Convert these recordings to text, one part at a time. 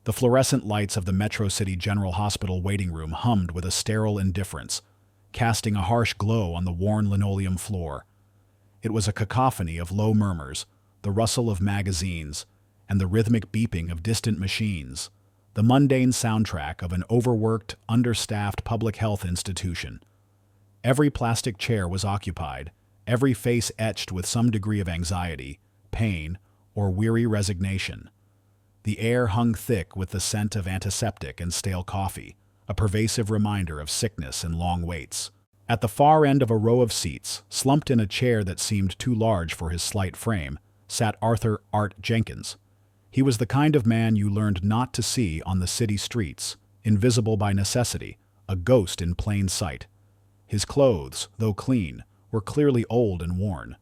The fluorescent lights of the Metro City General Hospital waiting room hummed with a sterile indifference, casting a harsh glow on the worn linoleum floor. It was a cacophony of low murmurs, the rustle of magazines, and the rhythmic beeping of distant machines, the mundane soundtrack of an overworked, understaffed public health institution. Every plastic chair was occupied, every face etched with some degree of anxiety, pain, or weary resignation. The air hung thick with the scent of antiseptic and stale coffee, a pervasive reminder of sickness and long waits. At the far end of a row of seats, slumped in a chair that seemed too large for his slight frame, sat Arthur "Art" Jenkins. He was the kind of man you learned not to see on the city streets, invisible by necessity, a ghost in plain sight. His clothes, though clean, were clearly old and worn.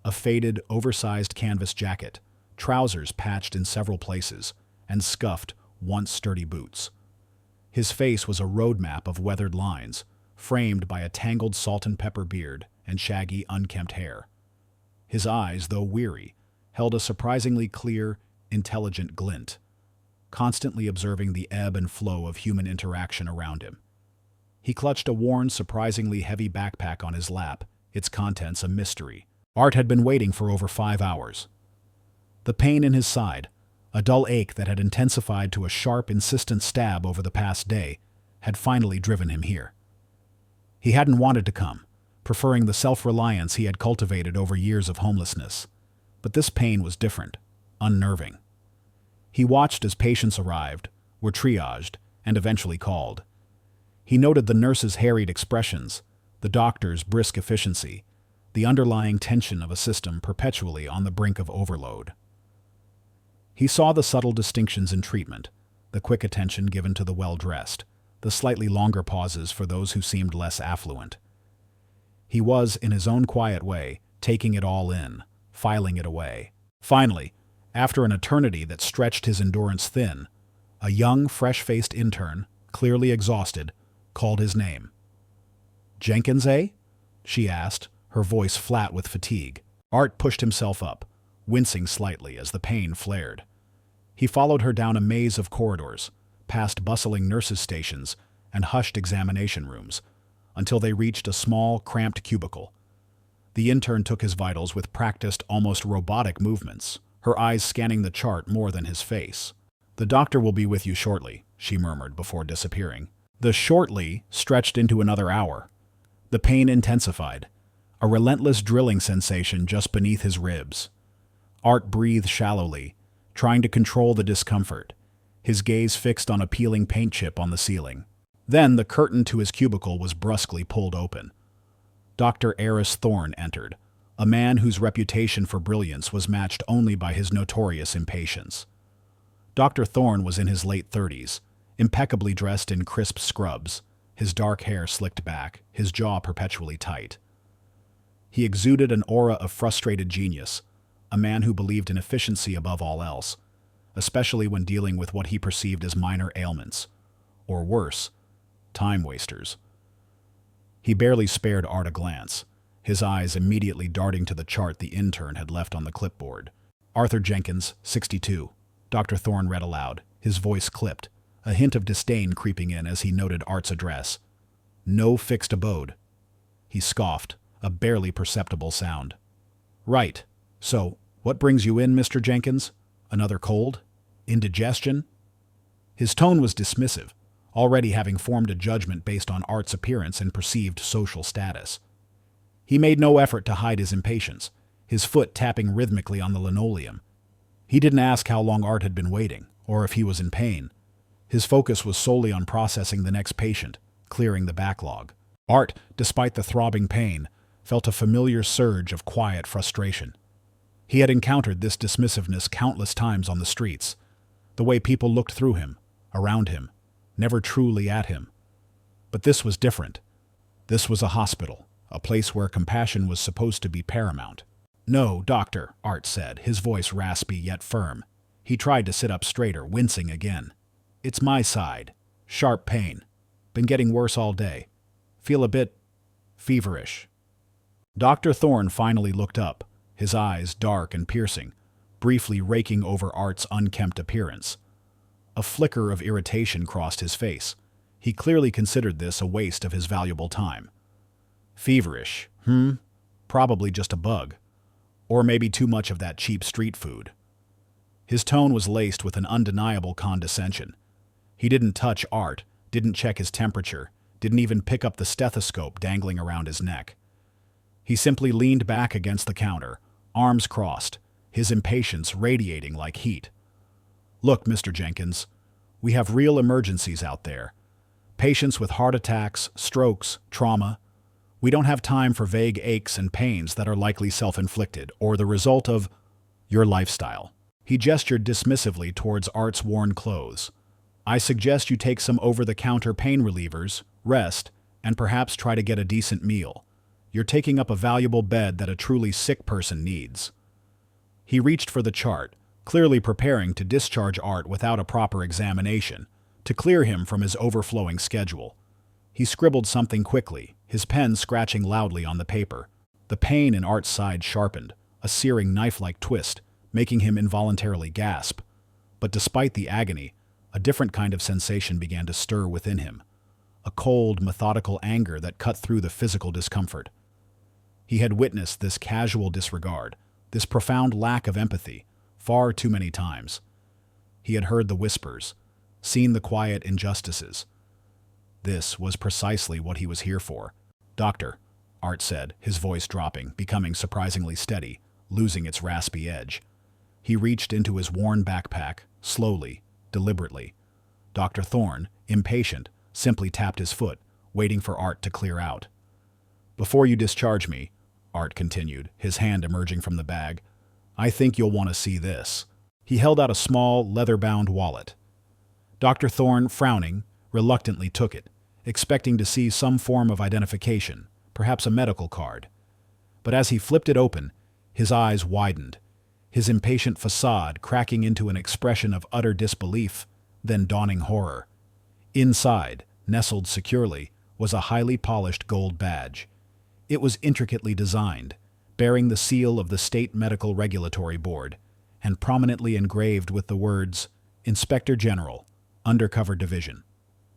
A faded, oversized canvas jacket, trousers patched in several places, and scuffed, once sturdy boots. His face was a road map of weathered lines, framed by a tangled salt and pepper beard and shaggy, unkempt hair. His eyes, though weary, held a surprisingly clear, intelligent glint, constantly observing the ebb and flow of human interaction around him. He clutched a worn, surprisingly heavy backpack on his lap, its contents a mystery. Art had been waiting for over 5 hours. The pain in his side, a dull ache that had intensified to a sharp, insistent stab over the past day, had finally driven him here. He hadn't wanted to come, preferring the self-reliance he had cultivated over years of homelessness. But this pain was different, unnerving. He watched as patients arrived, were triaged, and eventually called. He noted the nurses' harried expressions, the doctor's brisk efficiency, the underlying tension of a system perpetually on the brink of overload. He saw the subtle distinctions in treatment, the quick attention given to the well-dressed, the slightly longer pauses for those who seemed less affluent. He was, in his own quiet way, taking it all in, filing it away. Finally, after an eternity that stretched his endurance thin, a young, fresh-faced intern, clearly exhausted, called his name. "Jenkins, eh?" she asked, her voice flat with fatigue. Art pushed himself up, wincing slightly as the pain flared. He followed her down a maze of corridors, past bustling nurses' stations and hushed examination rooms, until they reached a small, cramped cubicle. The intern took his vitals with practiced, almost robotic movements, her eyes scanning the chart more than his face. "The doctor will be with you shortly," she murmured before disappearing. The "shortly" stretched into another hour. The pain intensified, a relentless drilling sensation just beneath his ribs. Art breathed shallowly, trying to control the discomfort, his gaze fixed on a peeling paint chip on the ceiling. Then the curtain to his cubicle was brusquely pulled open. Dr. Eris Thorne entered, a man whose reputation for brilliance was matched only by his notorious impatience. Dr. Thorne was in his late 30s, impeccably dressed in crisp scrubs, his dark hair slicked back, his jaw perpetually tight. He exuded an aura of frustrated genius, a man who believed in efficiency above all else, especially when dealing with what he perceived as minor ailments, or worse, time wasters. He barely spared Art a glance, his eyes immediately darting to the chart the intern had left on the clipboard. "Arthur Jenkins, 62, Dr. Thorne read aloud, his voice clipped, a hint of disdain creeping in as he noted Art's address. "No fixed abode." He scoffed, a barely perceptible sound. "Right. So, what brings you in, Mr. Jenkins? Another cold? Indigestion?" His tone was dismissive, already having formed a judgment based on Art's appearance and perceived social status. He made no effort to hide his impatience, his foot tapping rhythmically on the linoleum. He didn't ask how long Art had been waiting, or if he was in pain. His focus was solely on processing the next patient, clearing the backlog. Art, despite the throbbing pain, felt a familiar surge of quiet frustration. He had encountered this dismissiveness countless times on the streets, the way people looked through him, around him, never truly at him. But this was different. This was a hospital, a place where compassion was supposed to be paramount. "No, doctor," Art said, his voice raspy yet firm. He tried to sit up straighter, wincing again. "It's my side. Sharp pain. Been getting worse all day. Feel a bit feverish." Dr. Thorne finally looked up, his eyes dark and piercing, briefly raking over Art's unkempt appearance. A flicker of irritation crossed his face. He clearly considered this a waste of his valuable time. Feverish, Probably just a bug. Or maybe too much of that cheap street food. His tone was laced with an undeniable condescension. He didn't touch Art, didn't check his temperature, didn't even pick up the stethoscope dangling around his neck. He simply leaned back against the counter, arms crossed, his impatience radiating like heat. Look, Mr. Jenkins, we have real emergencies out there. Patients with heart attacks, strokes, trauma. We don't have time for vague aches and pains that are likely self-inflicted or the result of your lifestyle. He gestured dismissively towards Art's worn clothes. I suggest you take some over-the-counter pain relievers, rest, and perhaps try to get a decent meal. You're taking up a valuable bed that a truly sick person needs. He reached for the chart, clearly preparing to discharge Art without a proper examination, to clear him from his overflowing schedule. He scribbled something quickly, his pen scratching loudly on the paper. The pain in Art's side sharpened, a searing knife-like twist, making him involuntarily gasp. But despite the agony, a different kind of sensation began to stir within him. A cold, methodical anger that cut through the physical discomfort. He had witnessed this casual disregard, this profound lack of empathy, far too many times. He had heard the whispers, seen the quiet injustices. This was precisely what he was here for. Doctor, Art said, his voice dropping, becoming surprisingly steady, losing its raspy edge. He reached into his worn backpack, slowly, deliberately. Dr. Thorne, impatient, simply tapped his foot, waiting for Art to clear out. Before you discharge me, Art continued, his hand emerging from the bag, I think you'll want to see this. He held out a small, leather-bound wallet. Dr. Thorne, frowning, reluctantly took it, expecting to see some form of identification, perhaps a medical card. But as he flipped it open, his eyes widened, his impatient facade cracking into an expression of utter disbelief, then dawning horror. Inside, nestled securely, was a highly polished gold badge. It was intricately designed, bearing the seal of the State Medical Regulatory Board, and prominently engraved with the words, Inspector General, Undercover Division.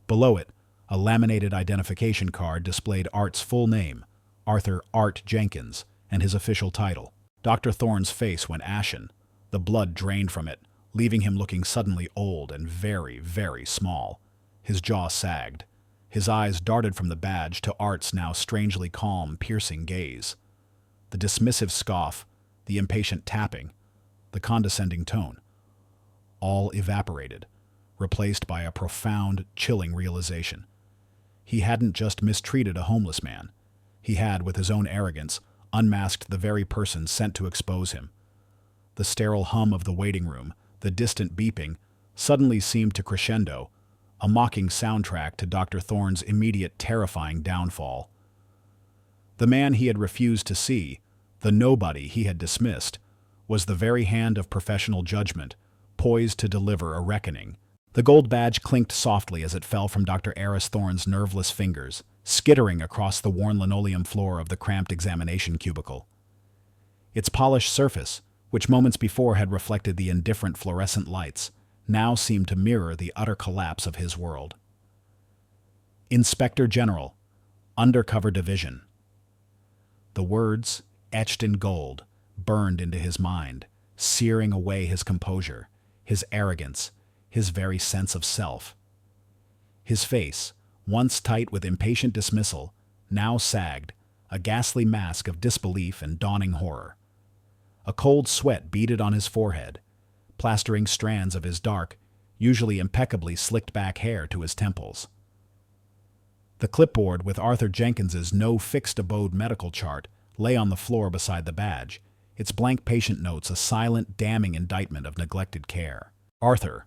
Below it, a laminated identification card displayed Art's full name, Arthur Art Jenkins, and his official title. Dr. Thorne's face went ashen. The blood drained from it, leaving him looking suddenly old and very, very small. His jaw sagged. His eyes darted from the badge to Art's now strangely calm, piercing gaze. The dismissive scoff, the impatient tapping, the condescending tone. All evaporated, replaced by a profound, chilling realization. He hadn't just mistreated a homeless man. He had, with his own arrogance, unmasked the very person sent to expose him. The sterile hum of the waiting room, the distant beeping, suddenly seemed to crescendo, a mocking soundtrack to Dr. Thorne's immediate terrifying downfall. The man he had refused to see, the nobody he had dismissed, was the very hand of professional judgment, poised to deliver a reckoning. The gold badge clinked softly as it fell from Dr. Eris Thorne's nerveless fingers, skittering across the worn linoleum floor of the cramped examination cubicle. Its polished surface, which moments before had reflected the indifferent fluorescent lights, now seemed to mirror the utter collapse of his world. Inspector General, Undercover Division. The words, etched in gold, burned into his mind, searing away his composure, his arrogance, his very sense of self. His face, once tight with impatient dismissal, now sagged, a ghastly mask of disbelief and dawning horror. A cold sweat beaded on his forehead, plastering strands of his dark, usually impeccably slicked-back hair to his temples. The clipboard with Arthur Jenkins's no fixed abode medical chart lay on the floor beside the badge, its blank patient notes a silent, damning indictment of neglected care. Arthur,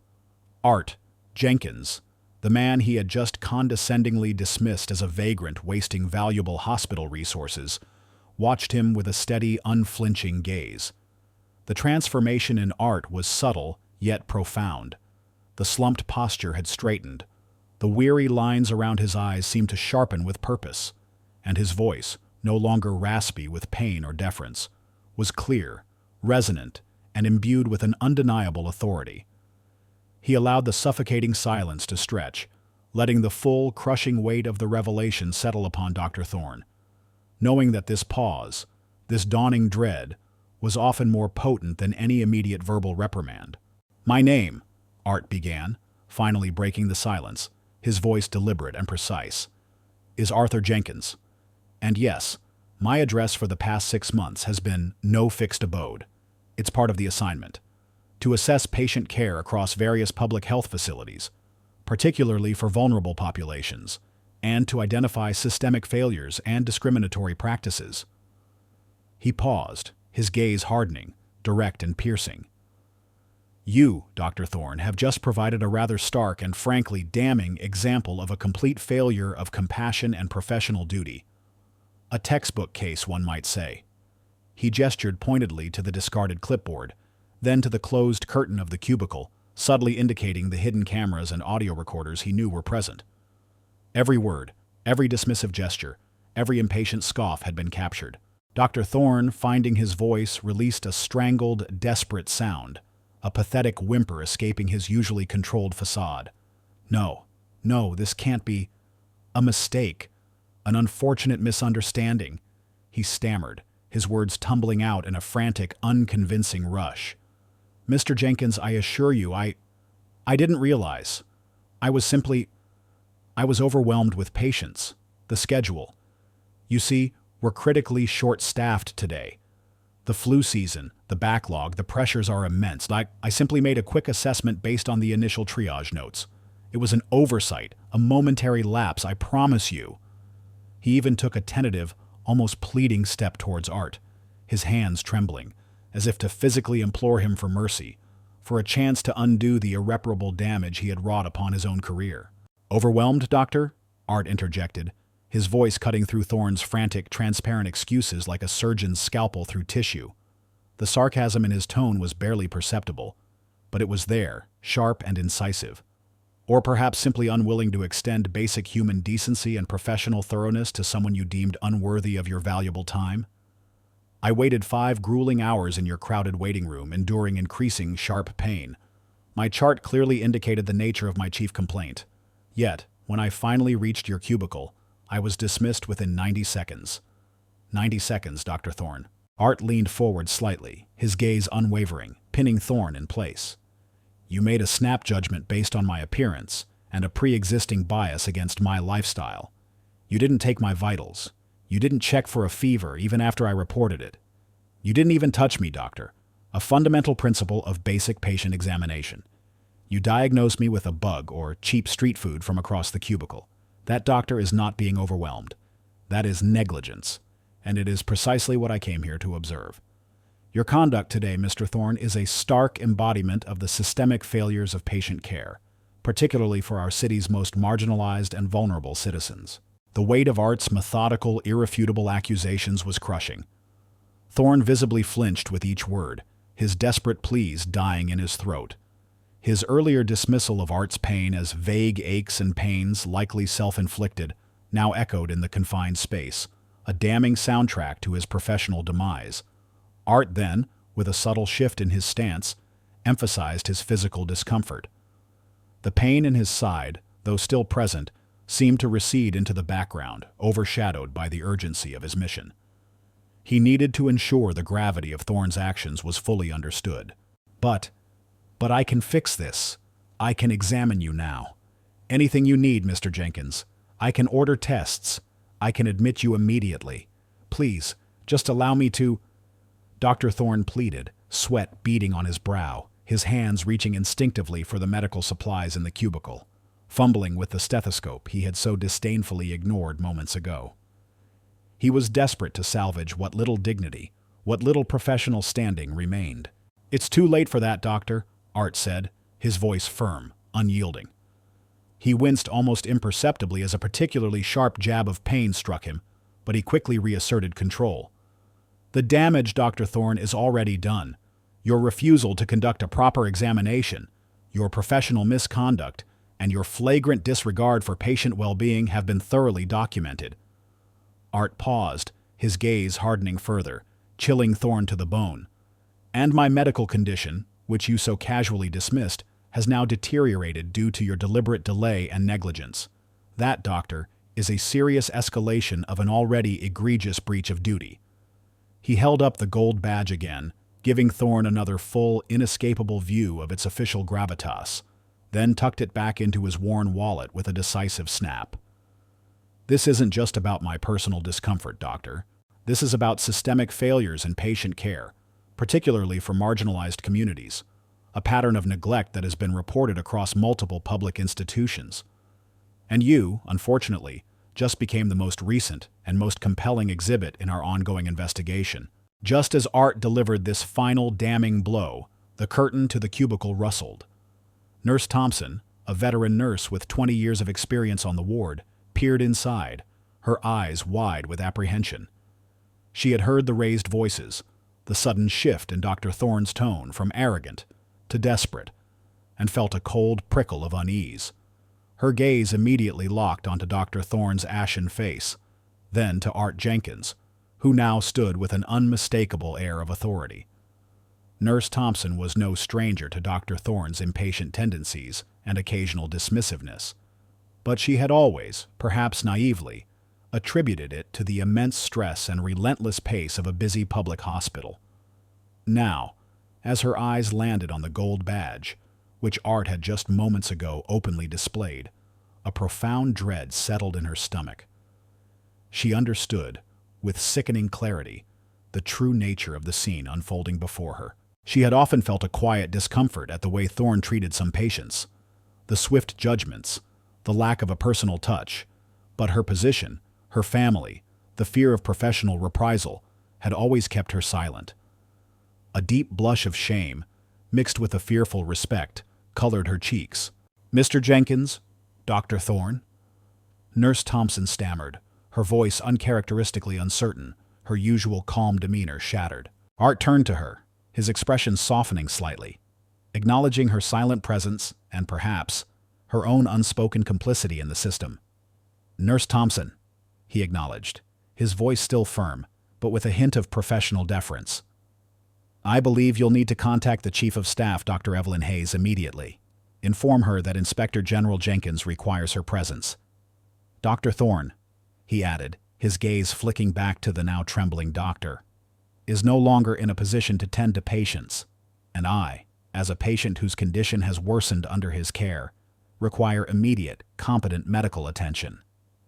Art, Jenkins, the man he had just condescendingly dismissed as a vagrant wasting valuable hospital resources, watched him with a steady, unflinching gaze. The transformation in Art was subtle, yet profound. The slumped posture had straightened. The weary lines around his eyes seemed to sharpen with purpose, and his voice, no longer raspy with pain or deference, was clear, resonant, and imbued with an undeniable authority. He allowed the suffocating silence to stretch, letting the full, crushing weight of the revelation settle upon Dr. Thorne. Knowing that this pause, this dawning dread, was often more potent than any immediate verbal reprimand. "My name," Art began, finally breaking the silence, his voice deliberate and precise, "is Arthur Jenkins. And yes, my address for the past 6 months has been no fixed abode. It's part of the assignment. To assess patient care across various public health facilities, particularly for vulnerable populations, and to identify systemic failures and discriminatory practices." He paused, his gaze hardening, direct and piercing. "You, Dr. Thorne, have just provided a rather stark and frankly damning example of a complete failure of compassion and professional duty. A textbook case, one might say." He gestured pointedly to the discarded clipboard, then to the closed curtain of the cubicle, subtly indicating the hidden cameras and audio recorders he knew were present. Every word, every dismissive gesture, every impatient scoff had been captured. Dr. Thorne, finding his voice, released a strangled, desperate sound, a pathetic whimper escaping his usually controlled facade. "No, no, this can't be a mistake, an unfortunate misunderstanding," he stammered, his words tumbling out in a frantic, unconvincing rush. "Mr. Jenkins, I assure you, I didn't realize. I was overwhelmed with patients. The schedule. You see, we're critically short-staffed today. The flu season, the backlog, the pressures are immense. I simply made a quick assessment based on the initial triage notes. It was an oversight, a momentary lapse, I promise you." He even took a tentative, almost pleading step towards Art, his hands trembling, as if to physically implore him for mercy, for a chance to undo the irreparable damage he had wrought upon his own career. "Overwhelmed, Doctor?" Art interjected, his voice cutting through Thorne's frantic, transparent excuses like a surgeon's scalpel through tissue. The sarcasm in his tone was barely perceptible, but it was there, sharp and incisive. Or perhaps simply unwilling to extend basic human decency and professional thoroughness to someone you deemed unworthy of your valuable time? "I waited 5 grueling hours in your crowded waiting room, enduring increasing, sharp pain. My chart clearly indicated the nature of my chief complaint. Yet, when I finally reached your cubicle, I was dismissed within 90 seconds. 90 seconds, Dr. Thorne." Art leaned forward slightly, his gaze unwavering, pinning Thorne in place. "You made a snap judgment based on my appearance and a pre-existing bias against my lifestyle. You didn't take my vitals. You didn't check for a fever even after I reported it. You didn't even touch me, doctor. A fundamental principle of basic patient examination. You diagnosed me with a bug or cheap street food from across the cubicle. That, doctor, is not being overwhelmed. That is negligence, and it is precisely what I came here to observe. Your conduct today, Mr. Thorne, is a stark embodiment of the systemic failures of patient care, particularly for our city's most marginalized and vulnerable citizens." The weight of Art's methodical, irrefutable accusations was crushing. Thorne visibly flinched with each word, his desperate pleas dying in his throat. His earlier dismissal of Art's pain as vague aches and pains, likely self-inflicted, now echoed in the confined space, a damning soundtrack to his professional demise. Art then, with a subtle shift in his stance, emphasized his physical discomfort. The pain in his side, though still present, seemed to recede into the background, overshadowed by the urgency of his mission. He needed to ensure the gravity of Thorne's actions was fully understood. But I can fix this. I can examine you now. Anything you need, Mr. Jenkins. I can order tests. I can admit you immediately. Please, just allow me to—" Dr. Thorne pleaded, sweat beading on his brow, his hands reaching instinctively for the medical supplies in the cubicle, fumbling with the stethoscope he had so disdainfully ignored moments ago. He was desperate to salvage what little dignity, what little professional standing remained. "It's too late for that, doctor," Art said, his voice firm, unyielding. He winced almost imperceptibly as a particularly sharp jab of pain struck him, but he quickly reasserted control. "The damage, Dr. Thorne, is already done. Your refusal to conduct a proper examination, your professional misconduct, and your flagrant disregard for patient well-being have been thoroughly documented." Art paused, his gaze hardening further, chilling Thorne to the bone. "And my medical condition, which you so casually dismissed, has now deteriorated due to your deliberate delay and negligence. That, doctor, is a serious escalation of an already egregious breach of duty." He held up the gold badge again, giving Thorne another full, inescapable view of its official gravitas, then tucked it back into his worn wallet with a decisive snap. "This isn't just about my personal discomfort, doctor. This is about systemic failures in patient care, particularly for marginalized communities, a pattern of neglect that has been reported across multiple public institutions. And you, unfortunately, just became the most recent and most compelling exhibit in our ongoing investigation." Just as Art delivered this final damning blow, the curtain to the cubicle rustled. Nurse Thompson, a veteran nurse with 20 years of experience on the ward, peered inside, her eyes wide with apprehension. She had heard the raised voices, the sudden shift in Dr. Thorne's tone from arrogant to desperate, and felt a cold prickle of unease. Her gaze immediately locked onto Dr. Thorne's ashen face, then to Art Jenkins, who now stood with an unmistakable air of authority. Nurse Thompson was no stranger to Dr. Thorne's impatient tendencies and occasional dismissiveness, but she had always, perhaps naively, attributed it to the immense stress and relentless pace of a busy public hospital. Now, as her eyes landed on the gold badge, which Art had just moments ago openly displayed, a profound dread settled in her stomach. She understood, with sickening clarity, the true nature of the scene unfolding before her. She had often felt a quiet discomfort at the way Thorne treated some patients, the swift judgments, the lack of a personal touch, but her position, her family, the fear of professional reprisal had always kept her silent. A deep blush of shame, mixed with a fearful respect, colored her cheeks. "Mr. Jenkins, Dr. Thorne?" Nurse Thompson stammered, her voice uncharacteristically uncertain, her usual calm demeanor shattered. Art turned to her, his expression softening slightly, acknowledging her silent presence and, perhaps, her own unspoken complicity in the system. "Nurse Thompson," he acknowledged, his voice still firm, but with a hint of professional deference. "I believe you'll need to contact the Chief of Staff, Dr. Evelyn Hayes, immediately. Inform her that Inspector General Jenkins requires her presence. Dr. Thorne," he added, his gaze flicking back to the now trembling doctor, "is no longer in a position to tend to patients, and I, as a patient whose condition has worsened under his care, require immediate, competent medical attention."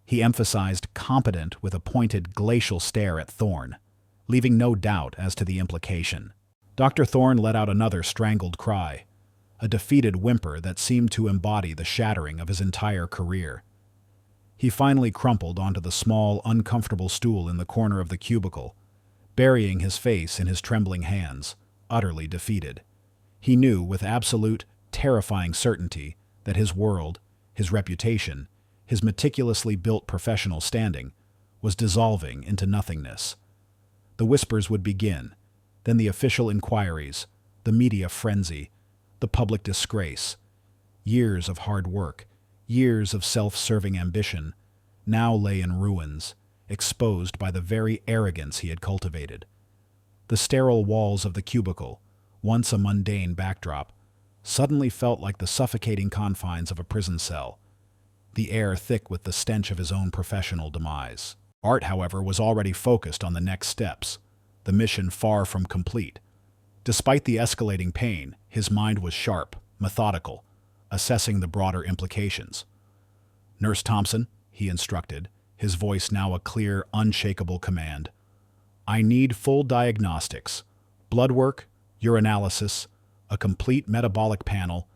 He emphasized competent with a pointed, glacial stare at Thorne, leaving no doubt as to the implication. Dr. Thorne let out another strangled cry, a defeated whimper that seemed to embody the shattering of his entire career. He finally crumpled onto the small, uncomfortable stool in the corner of the cubicle, burying his face in his trembling hands, utterly defeated. He knew with absolute, terrifying certainty that his world, his reputation, his meticulously built professional standing, was dissolving into nothingness. The whispers would begin, then the official inquiries, the media frenzy, the public disgrace. Years of hard work, years of self-serving ambition, now lay in ruins, exposed by the very arrogance he had cultivated. The sterile walls of the cubicle, once a mundane backdrop, suddenly felt like the suffocating confines of a prison cell, the air thick with the stench of his own professional demise. Art, however, was already focused on the next steps, the mission far from complete. Despite the escalating pain, his mind was sharp, methodical, assessing the broader implications. "Nurse Thompson," he instructed, his voice now a clear, unshakable command. "I need full diagnostics, blood work, urinalysis, a complete metabolic panel,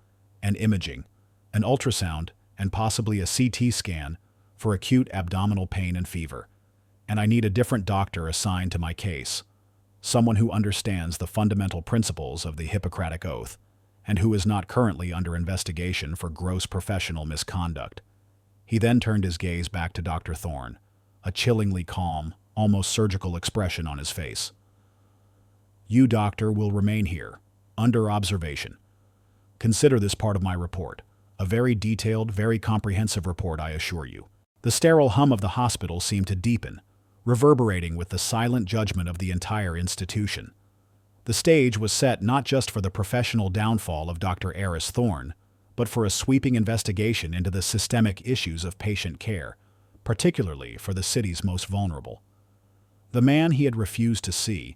and imaging, an ultrasound, and possibly a CT scan for acute abdominal pain and fever. And I need a different doctor assigned to my case, someone who understands the fundamental principles of the Hippocratic Oath, and who is not currently under investigation for gross professional misconduct." He then turned his gaze back to Dr. Thorne, a chillingly calm, almost surgical expression on his face. "You, doctor, will remain here, under observation. Consider this part of my report, a very detailed, very comprehensive report, I assure you." The sterile hum of the hospital seemed to deepen, reverberating with the silent judgment of the entire institution. The stage was set not just for the professional downfall of Dr. Eris Thorne, but for a sweeping investigation into the systemic issues of patient care, particularly for the city's most vulnerable. The man he had refused to see,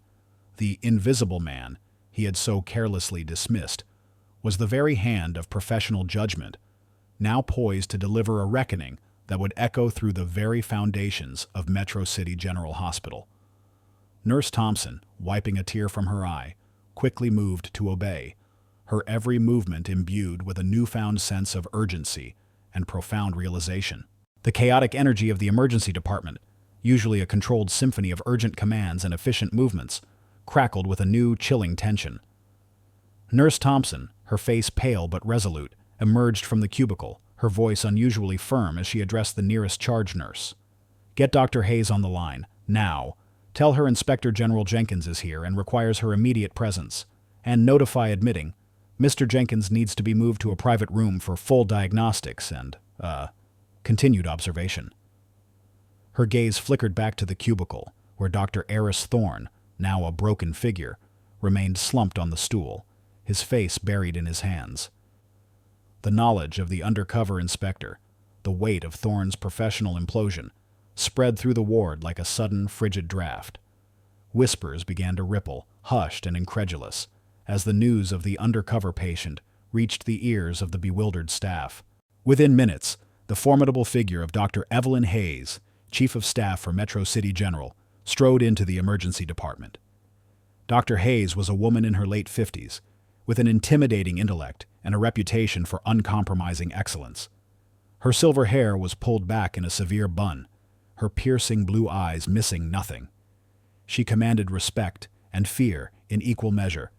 the invisible man he had so carelessly dismissed, was the very hand of professional judgment, now poised to deliver a reckoning that would echo through the very foundations of Metro City General Hospital. Nurse Thompson, wiping a tear from her eye, quickly moved to obey, her every movement imbued with a newfound sense of urgency and profound realization. The chaotic energy of the emergency department, usually a controlled symphony of urgent commands and efficient movements, crackled with a new, chilling tension. Nurse Thompson, her face pale but resolute, emerged from the cubicle, her voice unusually firm as she addressed the nearest charge nurse. "Get Dr. Hayes on the line, now. Tell her Inspector General Jenkins is here and requires her immediate presence. And notify admitting, Mr. Jenkins needs to be moved to a private room for full diagnostics and, continued observation." Her gaze flickered back to the cubicle, where Dr. Eris Thorne, now a broken figure, remained slumped on the stool, his face buried in his hands. The knowledge of the undercover inspector, the weight of Thorne's professional implosion, spread through the ward like a sudden, frigid draft. Whispers began to ripple, hushed and incredulous, as the news of the undercover patient reached the ears of the bewildered staff. Within minutes, the formidable figure of Dr. Evelyn Hayes, Chief of Staff for Metro City General, strode into the emergency department. Dr. Hayes was a woman in her late 50s, with an intimidating intellect and a reputation for uncompromising excellence. Her silver hair was pulled back in a severe bun, her piercing blue eyes missing nothing. She commanded respect and fear in equal measure.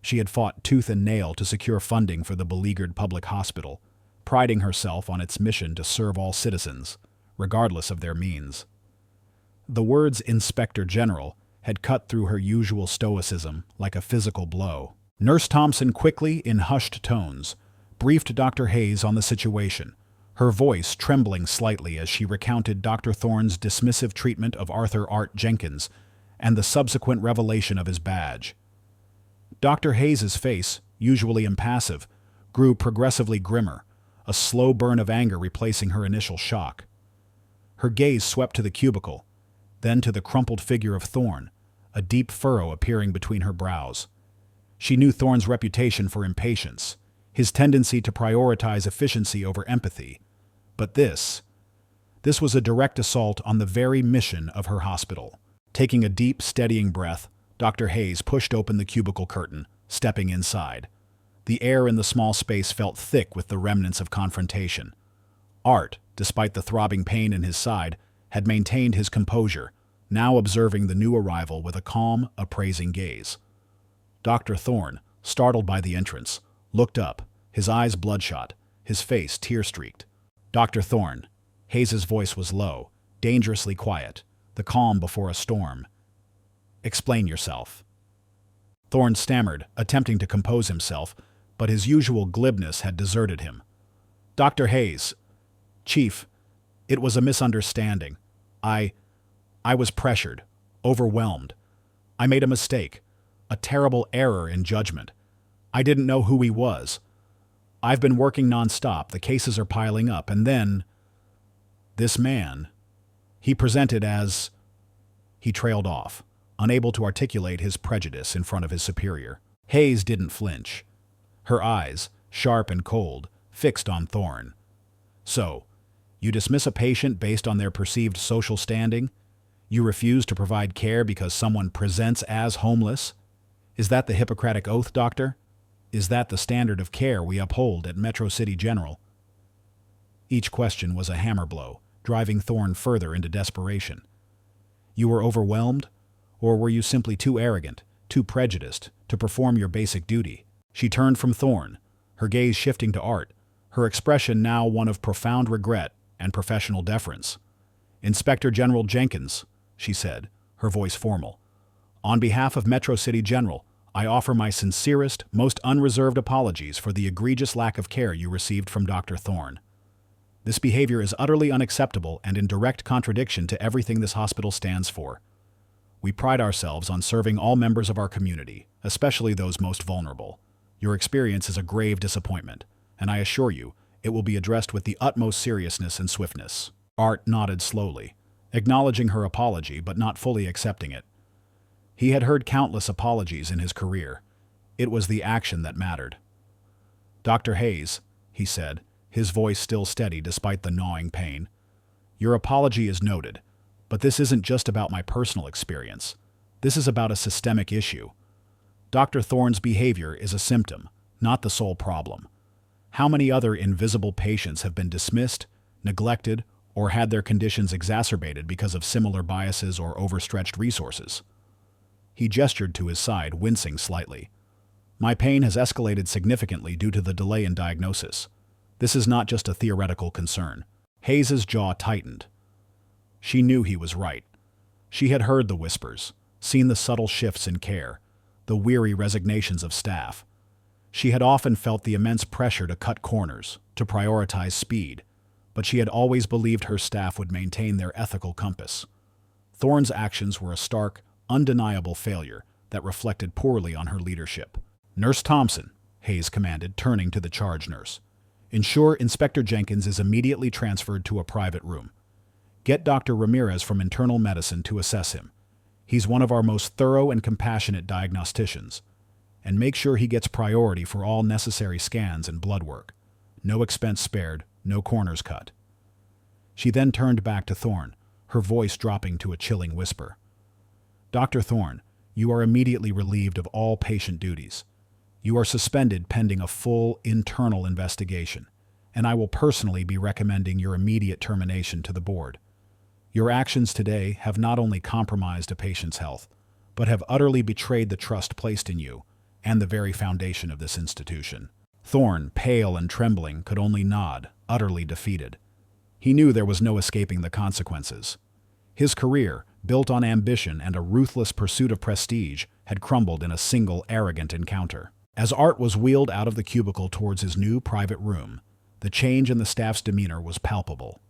She had fought tooth and nail to secure funding for the beleaguered public hospital, priding herself on its mission to serve all citizens, regardless of their means. The words Inspector General had cut through her usual stoicism like a physical blow. Nurse Thompson quickly, in hushed tones, briefed Dr. Hayes on the situation, her voice trembling slightly as she recounted Dr. Thorne's dismissive treatment of Arthur Art Jenkins and the subsequent revelation of his badge. Dr. Hayes's face, usually impassive, grew progressively grimmer, a slow burn of anger replacing her initial shock. Her gaze swept to the cubicle, then to the crumpled figure of Thorne, a deep furrow appearing between her brows. She knew Thorne's reputation for impatience, his tendency to prioritize efficiency over empathy. But this was a direct assault on the very mission of her hospital. Taking a deep, steadying breath, Dr. Hayes pushed open the cubicle curtain, stepping inside. The air in the small space felt thick with the remnants of confrontation. Art, despite the throbbing pain in his side, had maintained his composure, now observing the new arrival with a calm, appraising gaze. Dr. Thorne, startled by the entrance, looked up, his eyes bloodshot, his face tear-streaked. "Dr. Thorne," Hayes's voice was low, dangerously quiet, the calm before a storm. "Explain yourself." Thorne stammered, attempting to compose himself, but his usual glibness had deserted him. "Dr. Hayes, Chief, it was a misunderstanding. I was pressured, overwhelmed. I made a mistake, a terrible error in judgment. I didn't know who he was. I've been working nonstop, the cases are piling up, and then this man, he presented as..." He trailed off, unable to articulate his prejudice in front of his superior. Hayes didn't flinch, her eyes, sharp and cold, fixed on Thorne. "So, you dismiss a patient based on their perceived social standing? You refuse to provide care because someone presents as homeless? Is that the Hippocratic Oath, Doctor? Is that the standard of care we uphold at Metro City General?" Each question was a hammer blow, driving Thorne further into desperation. "You were overwhelmed? Or were you simply too arrogant, too prejudiced, to perform your basic duty?" She turned from Thorne, her gaze shifting to Art, her expression now one of profound regret and professional deference. "Inspector General Jenkins," she said, her voice formal, "on behalf of Metro City General, I offer my sincerest, most unreserved apologies for the egregious lack of care you received from Dr. Thorne. This behavior is utterly unacceptable and in direct contradiction to everything this hospital stands for. We pride ourselves on serving all members of our community, especially those most vulnerable. Your experience is a grave disappointment, and I assure you, it will be addressed with the utmost seriousness and swiftness." Art nodded slowly, acknowledging her apology but not fully accepting it. He had heard countless apologies in his career. It was the action that mattered. "Dr. Hayes," he said, his voice still steady despite the gnawing pain, "your apology is noted, but this isn't just about my personal experience. This is about a systemic issue. Dr. Thorne's behavior is a symptom, not the sole problem. How many other invisible patients have been dismissed, neglected, or had their conditions exacerbated because of similar biases or overstretched resources?" He gestured to his side, wincing slightly. "My pain has escalated significantly due to the delay in diagnosis. This is not just a theoretical concern." Hayes's jaw tightened. She knew he was right. She had heard the whispers, seen the subtle shifts in care, the weary resignations of staff. She had often felt the immense pressure to cut corners, to prioritize speed, but she had always believed her staff would maintain their ethical compass. Thorne's actions were a stark, undeniable failure that reflected poorly on her leadership. "Nurse Thompson," Hayes commanded, turning to the charge nurse, "ensure Inspector Jenkins is immediately transferred to a private room. Get Dr. Ramirez from internal medicine to assess him. He's one of our most thorough and compassionate diagnosticians. And make sure he gets priority for all necessary scans and blood work. No expense spared, no corners cut." She then turned back to Thorne, her voice dropping to a chilling whisper. "Dr. Thorne, you are immediately relieved of all patient duties. You are suspended pending a full internal investigation, and I will personally be recommending your immediate termination to the board. Your actions today have not only compromised a patient's health, but have utterly betrayed the trust placed in you and the very foundation of this institution." Thorne, pale and trembling, could only nod, utterly defeated. He knew there was no escaping the consequences. His career, built on ambition and a ruthless pursuit of prestige, had crumbled in a single arrogant encounter. As Art was wheeled out of the cubicle towards his new private room, the change in the staff's demeanor was palpable.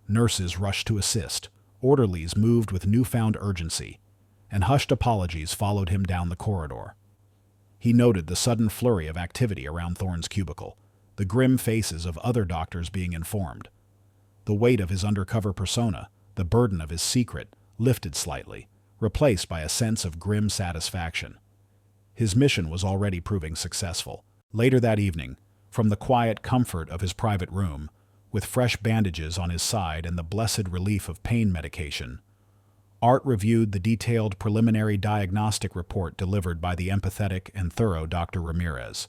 Nurses rushed to assist, orderlies moved with newfound urgency, and hushed apologies followed him down the corridor. He noted the sudden flurry of activity around Thorne's cubicle, the grim faces of other doctors being informed. The weight of his undercover persona, the burden of his secret, lifted slightly, replaced by a sense of grim satisfaction. His mission was already proving successful. Later that evening, from the quiet comfort of his private room, with fresh bandages on his side and the blessed relief of pain medication, Art reviewed the detailed preliminary diagnostic report delivered by the empathetic and thorough Dr. Ramirez.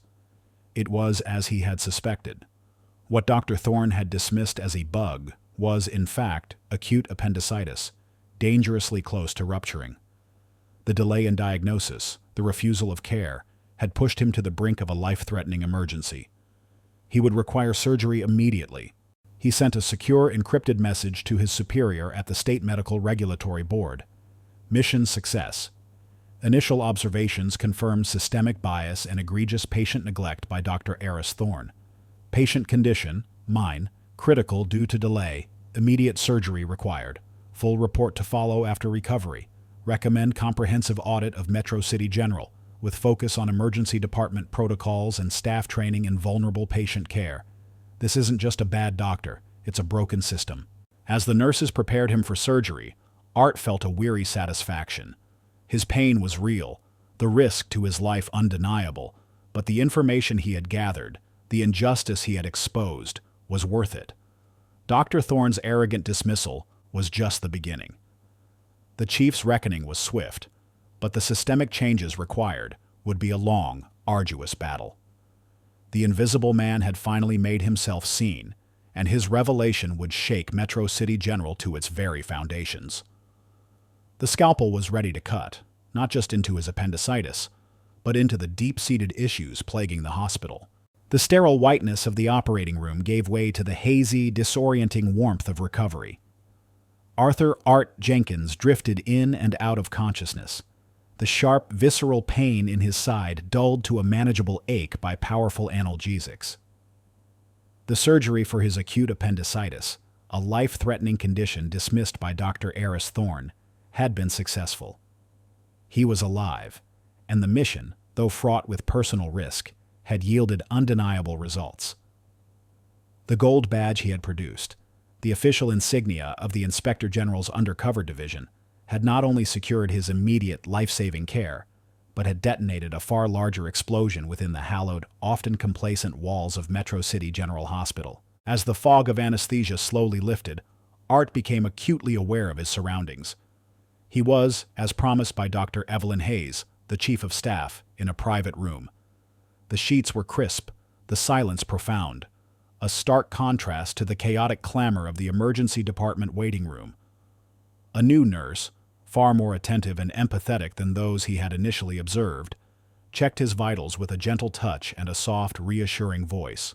It was as he had suspected. What Dr. Thorne had dismissed as a bug was, in fact, acute appendicitis, dangerously close to rupturing. The delay in diagnosis, the refusal of care, had pushed him to the brink of a life-threatening emergency. He would require surgery immediately. He sent a secure, encrypted message to his superior at the State Medical Regulatory Board. Mission success. Initial observations confirmed systemic bias and egregious patient neglect by Dr. Eris Thorne. Patient condition, mine, critical due to delay, immediate surgery required. Full report to follow after recovery. Recommend comprehensive audit of Metro City General, with focus on emergency department protocols and staff training in vulnerable patient care. This isn't just a bad doctor, it's a broken system. As the nurses prepared him for surgery, Art felt a weary satisfaction. His pain was real, the risk to his life undeniable, but the information he had gathered, the injustice he had exposed, was worth it. Dr. Thorne's arrogant dismissal was just the beginning. The chief's reckoning was swift, but the systemic changes required would be a long, arduous battle. The Invisible Man had finally made himself seen, and his revelation would shake Metro City General to its very foundations. The scalpel was ready to cut, not just into his appendicitis, but into the deep-seated issues plaguing the hospital. The sterile whiteness of the operating room gave way to the hazy, disorienting warmth of recovery. Arthur "Art" Jenkins drifted in and out of consciousness, the sharp, visceral pain in his side dulled to a manageable ache by powerful analgesics. The surgery for his acute appendicitis, a life-threatening condition dismissed by Dr. Eris Thorne, had been successful. He was alive, and the mission, though fraught with personal risk, had yielded undeniable results. The gold badge he had produced, the official insignia of the Inspector General's Undercover division, had not only secured his immediate life-saving care, but had detonated a far larger explosion within the hallowed, often complacent walls of Metro City General Hospital. As the fog of anesthesia slowly lifted, Art became acutely aware of his surroundings. He was, as promised by Dr. Evelyn Hayes, the chief of staff, in a private room. The sheets were crisp, the silence profound, a stark contrast to the chaotic clamor of the emergency department waiting room. A new nurse, far more attentive and empathetic than those he had initially observed, checked his vitals with a gentle touch and a soft, reassuring voice.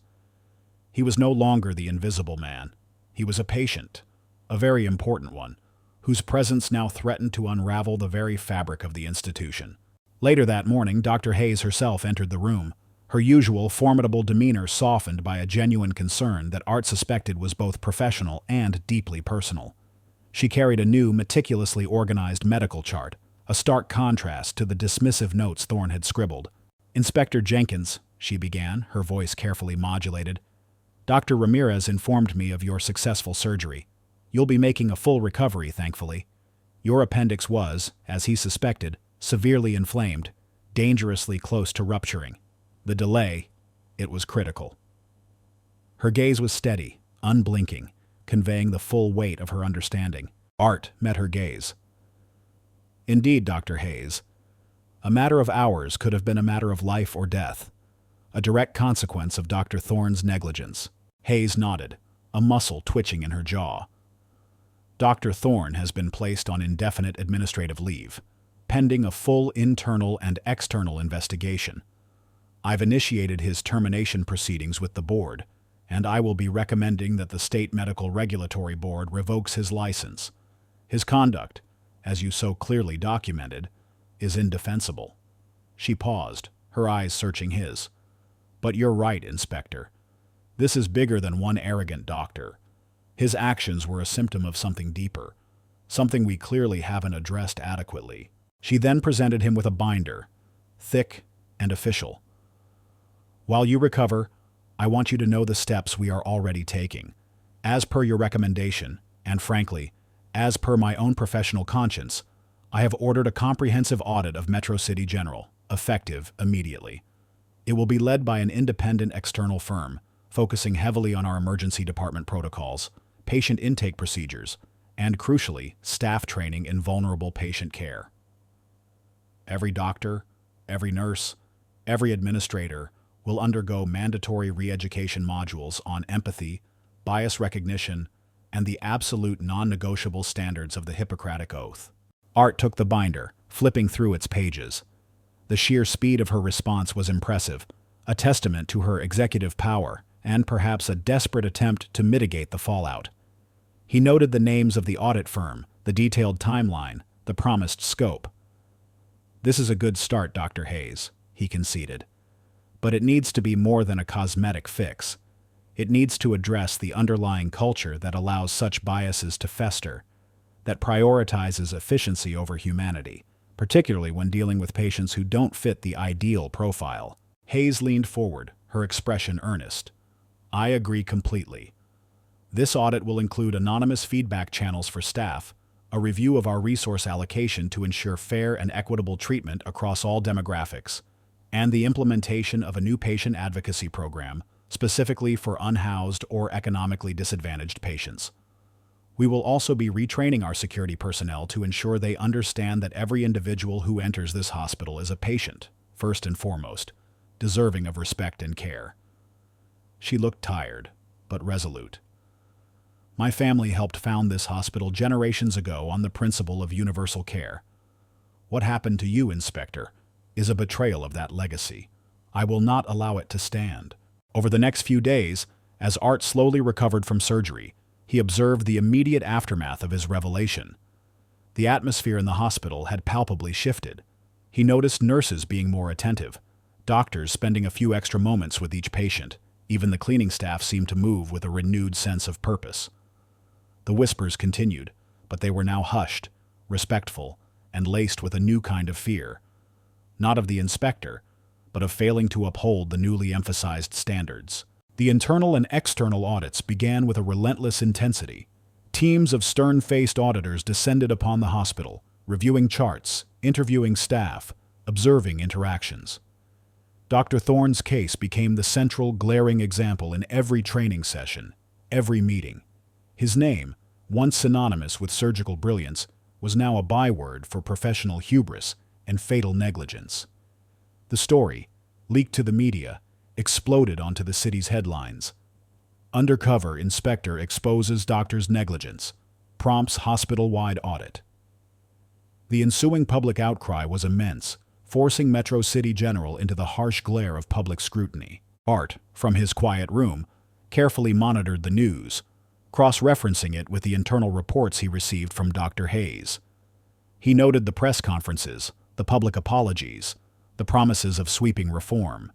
He was no longer the invisible man. He was a patient, a very important one, whose presence now threatened to unravel the very fabric of the institution. Later that morning, Dr. Hayes herself entered the room, her usual formidable demeanor softened by a genuine concern that Art suspected was both professional and deeply personal. She carried a new, meticulously organized medical chart, a stark contrast to the dismissive notes Thorne had scribbled. "Inspector Jenkins," she began, her voice carefully modulated, "Dr. Ramirez informed me of your successful surgery. You'll be making a full recovery, thankfully. Your appendix was, as he suspected, severely inflamed, dangerously close to rupturing. The delay, it was critical." Her gaze was steady, unblinking, conveying the full weight of her understanding. Art met her gaze. "Indeed, Dr. Hayes. A matter of hours could have been a matter of life or death, a direct consequence of Dr. Thorne's negligence." Hayes nodded, a muscle twitching in her jaw. "Dr. Thorne has been placed on indefinite administrative leave, pending a full internal and external investigation. I've initiated his termination proceedings with the board, and I will be recommending that the State Medical Regulatory Board revokes his license. His conduct, as you so clearly documented, is indefensible." She paused, her eyes searching his. "But you're right, Inspector. This is bigger than one arrogant doctor. His actions were a symptom of something deeper, something we clearly haven't addressed adequately." She then presented him with a binder, thick and official. "While you recover, I want you to know the steps we are already taking. As per your recommendation, and frankly, as per my own professional conscience, I have ordered a comprehensive audit of Metro City General, effective immediately. It will be led by an independent external firm, focusing heavily on our emergency department protocols, patient intake procedures, and, crucially, staff training in vulnerable patient care. Every doctor, every nurse, every administrator will undergo mandatory re-education modules on empathy, bias recognition, and the absolute non-negotiable standards of the Hippocratic Oath." Art took the binder, flipping through its pages. The sheer speed of her response was impressive, a testament to her executive power and perhaps a desperate attempt to mitigate the fallout. He noted the names of the audit firm, the detailed timeline, the promised scope. "This is a good start, Dr. Hayes," he conceded. "But it needs to be more than a cosmetic fix. It needs to address the underlying culture that allows such biases to fester, that prioritizes efficiency over humanity, particularly when dealing with patients who don't fit the ideal profile." Hayes leaned forward, her expression earnest. "I agree completely. This audit will include anonymous feedback channels for staff, a review of our resource allocation to ensure fair and equitable treatment across all demographics, and the implementation of a new patient advocacy program specifically for unhoused or economically disadvantaged patients. We will also be retraining our security personnel to ensure they understand that every individual who enters this hospital is a patient, first and foremost, deserving of respect and care." She looked tired, but resolute. "My family helped found this hospital generations ago on the principle of universal care. What happened to you, Inspector, is a betrayal of that legacy. I will not allow it to stand." Over the next few days, as Art slowly recovered from surgery, he observed the immediate aftermath of his revelation. The atmosphere in the hospital had palpably shifted. He noticed nurses being more attentive, doctors spending a few extra moments with each patient. Even the cleaning staff seemed to move with a renewed sense of purpose. The whispers continued, but they were now hushed, respectful, and laced with a new kind of fear. Not of the inspector, but of failing to uphold the newly emphasized standards. The internal and external audits began with a relentless intensity. Teams of stern-faced auditors descended upon the hospital, reviewing charts, interviewing staff, observing interactions. Dr. Thorne's case became the central, glaring example in every training session, every meeting. His name, once synonymous with surgical brilliance, was now a byword for professional hubris and fatal negligence. The story, leaked to the media, exploded onto the city's headlines. Undercover inspector exposes doctor's negligence, prompts hospital-wide audit. The ensuing public outcry was immense, forcing Metro City General into the harsh glare of public scrutiny. Art, from his quiet room, carefully monitored the news, cross-referencing it with the internal reports he received from Dr. Hayes. He noted the press conferences, the public apologies, the promises of sweeping reform.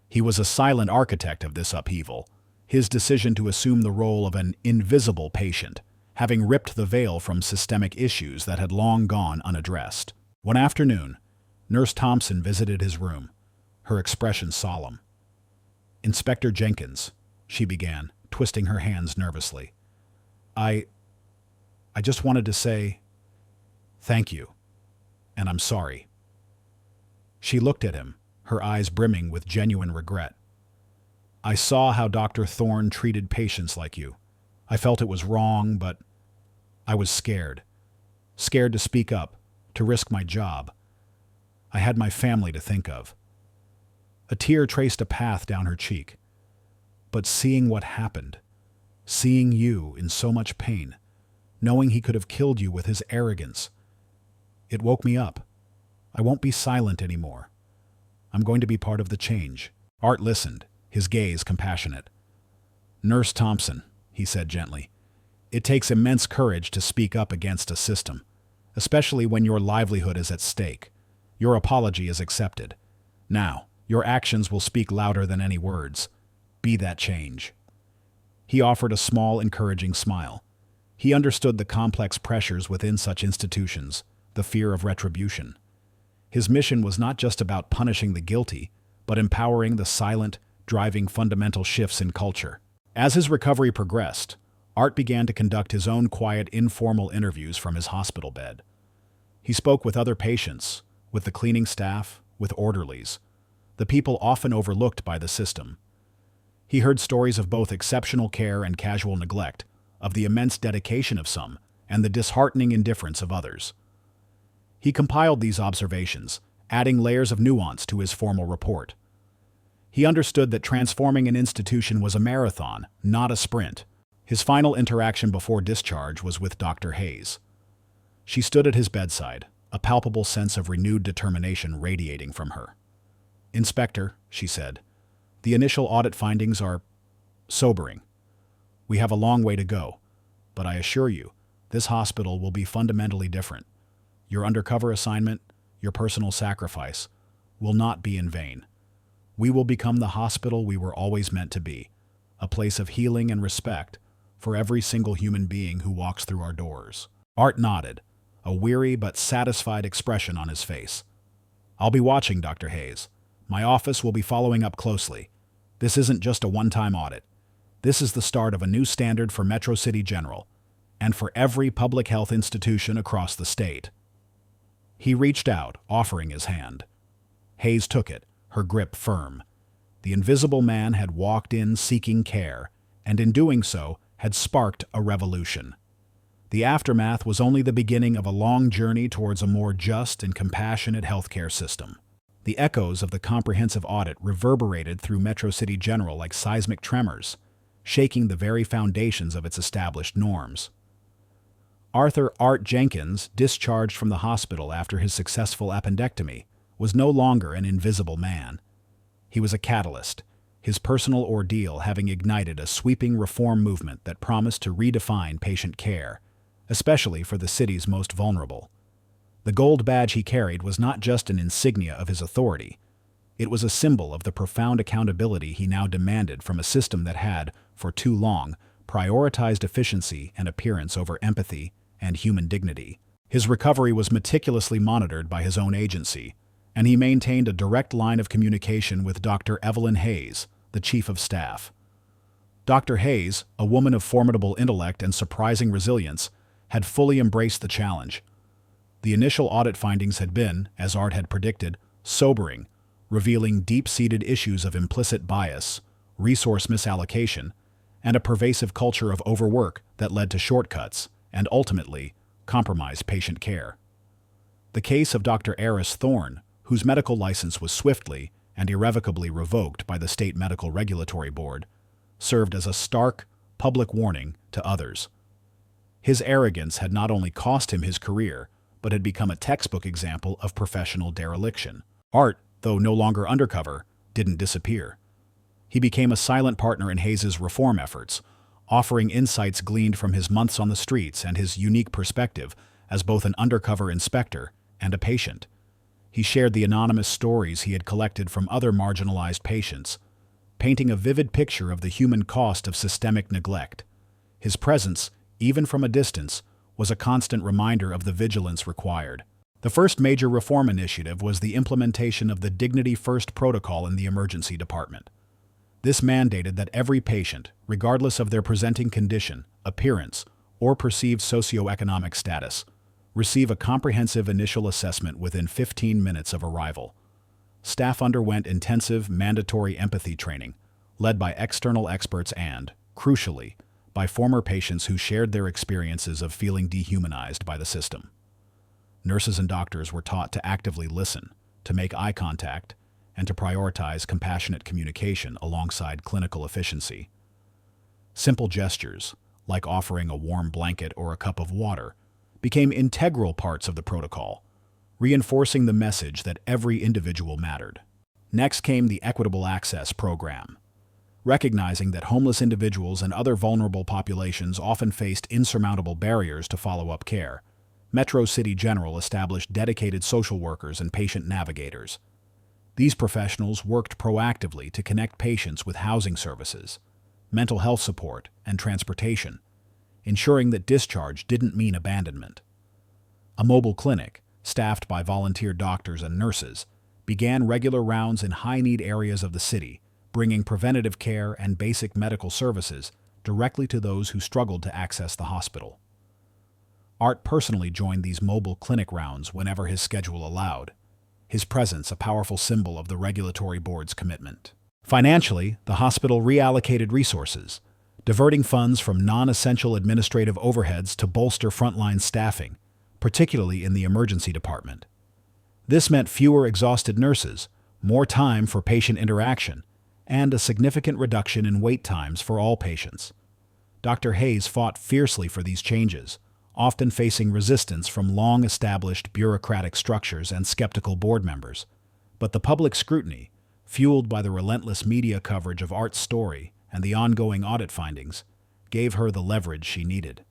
He was a silent architect of this upheaval, his decision to assume the role of an invisible patient, having ripped the veil from systemic issues that had long gone unaddressed. One afternoon, Nurse Thompson visited his room, her expression solemn. "Inspector Jenkins," she began, twisting her hands nervously. I just wanted to say thank you, and I'm sorry." She looked at him, her eyes brimming with genuine regret. "I saw how Dr. Thorne treated patients like you. I felt it was wrong, but I was scared. Scared to speak up, to risk my job. I had my family to think of." A tear traced a path down her cheek. "But seeing what happened, seeing you in so much pain, knowing he could have killed you with his arrogance, it woke me up. I won't be silent anymore. I'm going to be part of the change." Art listened, his gaze compassionate. "Nurse Thompson," he said gently, "it takes immense courage to speak up against a system, especially when your livelihood is at stake. Your apology is accepted. Now, your actions will speak louder than any words. Be that change." He offered a small, encouraging smile. He understood the complex pressures within such institutions, the fear of retribution. His mission was not just about punishing the guilty, but empowering the silent, driving fundamental shifts in culture. As his recovery progressed, Art began to conduct his own quiet, informal interviews from his hospital bed. He spoke with other patients, with the cleaning staff, with orderlies, the people often overlooked by the system. He heard stories of both exceptional care and casual neglect, of the immense dedication of some, and the disheartening indifference of others. He compiled these observations, adding layers of nuance to his formal report. He understood that transforming an institution was a marathon, not a sprint. His final interaction before discharge was with Dr. Hayes. She stood at his bedside, a palpable sense of renewed determination radiating from her. "Inspector," she said, "the initial audit findings are sobering. We have a long way to go, but I assure you, this hospital will be fundamentally different. Your undercover assignment, your personal sacrifice, will not be in vain. We will become the hospital we were always meant to be, a place of healing and respect for every single human being who walks through our doors." Art nodded, a weary but satisfied expression on his face. "I'll be watching, Dr. Hayes. My office will be following up closely. This isn't just a one-time audit. This is the start of a new standard for Metro City General, and for every public health institution across the state." He reached out, offering his hand. Hayes took it, her grip firm. The invisible man had walked in seeking care, and in doing so had sparked a revolution. The aftermath was only the beginning of a long journey towards a more just and compassionate healthcare system. The echoes of the comprehensive audit reverberated through Metro City General like seismic tremors, shaking the very foundations of its established norms. Arthur "Art" Jenkins, discharged from the hospital after his successful appendectomy, was no longer an invisible man. He was a catalyst, his personal ordeal having ignited a sweeping reform movement that promised to redefine patient care, especially for the city's most vulnerable. The gold badge he carried was not just an insignia of his authority. It was a symbol of the profound accountability he now demanded from a system that had, for too long, prioritized efficiency and appearance over empathy and human dignity. His recovery was meticulously monitored by his own agency, and he maintained a direct line of communication with Dr. Evelyn Hayes, the chief of staff. Dr. Hayes, a woman of formidable intellect and surprising resilience, had fully embraced the challenge. The initial audit findings had been, as Art had predicted, sobering, revealing deep-seated issues of implicit bias, resource misallocation, and a pervasive culture of overwork that led to shortcuts and, ultimately, compromised patient care. The case of Dr. Eris Thorne, whose medical license was swiftly and irrevocably revoked by the State Medical Regulatory Board, served as a stark, public warning to others. His arrogance had not only cost him his career, but had become a textbook example of professional dereliction. Art, though no longer undercover, didn't disappear. He became a silent partner in Hayes's reform efforts, offering insights gleaned from his months on the streets and his unique perspective as both an undercover inspector and a patient. He shared the anonymous stories he had collected from other marginalized patients, painting a vivid picture of the human cost of systemic neglect. His presence, even from a distance, was a constant reminder of the vigilance required. The first major reform initiative was the implementation of the Dignity First protocol in the emergency department. This mandated that every patient, regardless of their presenting condition, appearance, or perceived socioeconomic status, receive a comprehensive initial assessment within 15 minutes of arrival. Staff underwent intensive, mandatory empathy training, led by external experts and, crucially, by former patients who shared their experiences of feeling dehumanized by the system. Nurses and doctors were taught to actively listen, to make eye contact, and to prioritize compassionate communication alongside clinical efficiency. Simple gestures, like offering a warm blanket or a cup of water, became integral parts of the protocol, reinforcing the message that every individual mattered. Next came the Equitable Access Program. Recognizing that homeless individuals and other vulnerable populations often faced insurmountable barriers to follow-up care, Metro City General established dedicated social workers and patient navigators. These professionals worked proactively to connect patients with housing services, mental health support, and transportation, ensuring that discharge didn't mean abandonment. A mobile clinic, staffed by volunteer doctors and nurses, began regular rounds in high-need areas of the city, bringing preventative care and basic medical services directly to those who struggled to access the hospital. Art personally joined these mobile clinic rounds whenever his schedule allowed, his presence a powerful symbol of the regulatory board's commitment. Financially, the hospital reallocated resources, diverting funds from non-essential administrative overheads to bolster frontline staffing, particularly in the emergency department. This meant fewer exhausted nurses, more time for patient interaction, and a significant reduction in wait times for all patients. Dr. Hayes fought fiercely for these changes, often facing resistance from long-established bureaucratic structures and skeptical board members. But the public scrutiny, fueled by the relentless media coverage of Art's story and the ongoing audit findings, gave her the leverage she needed.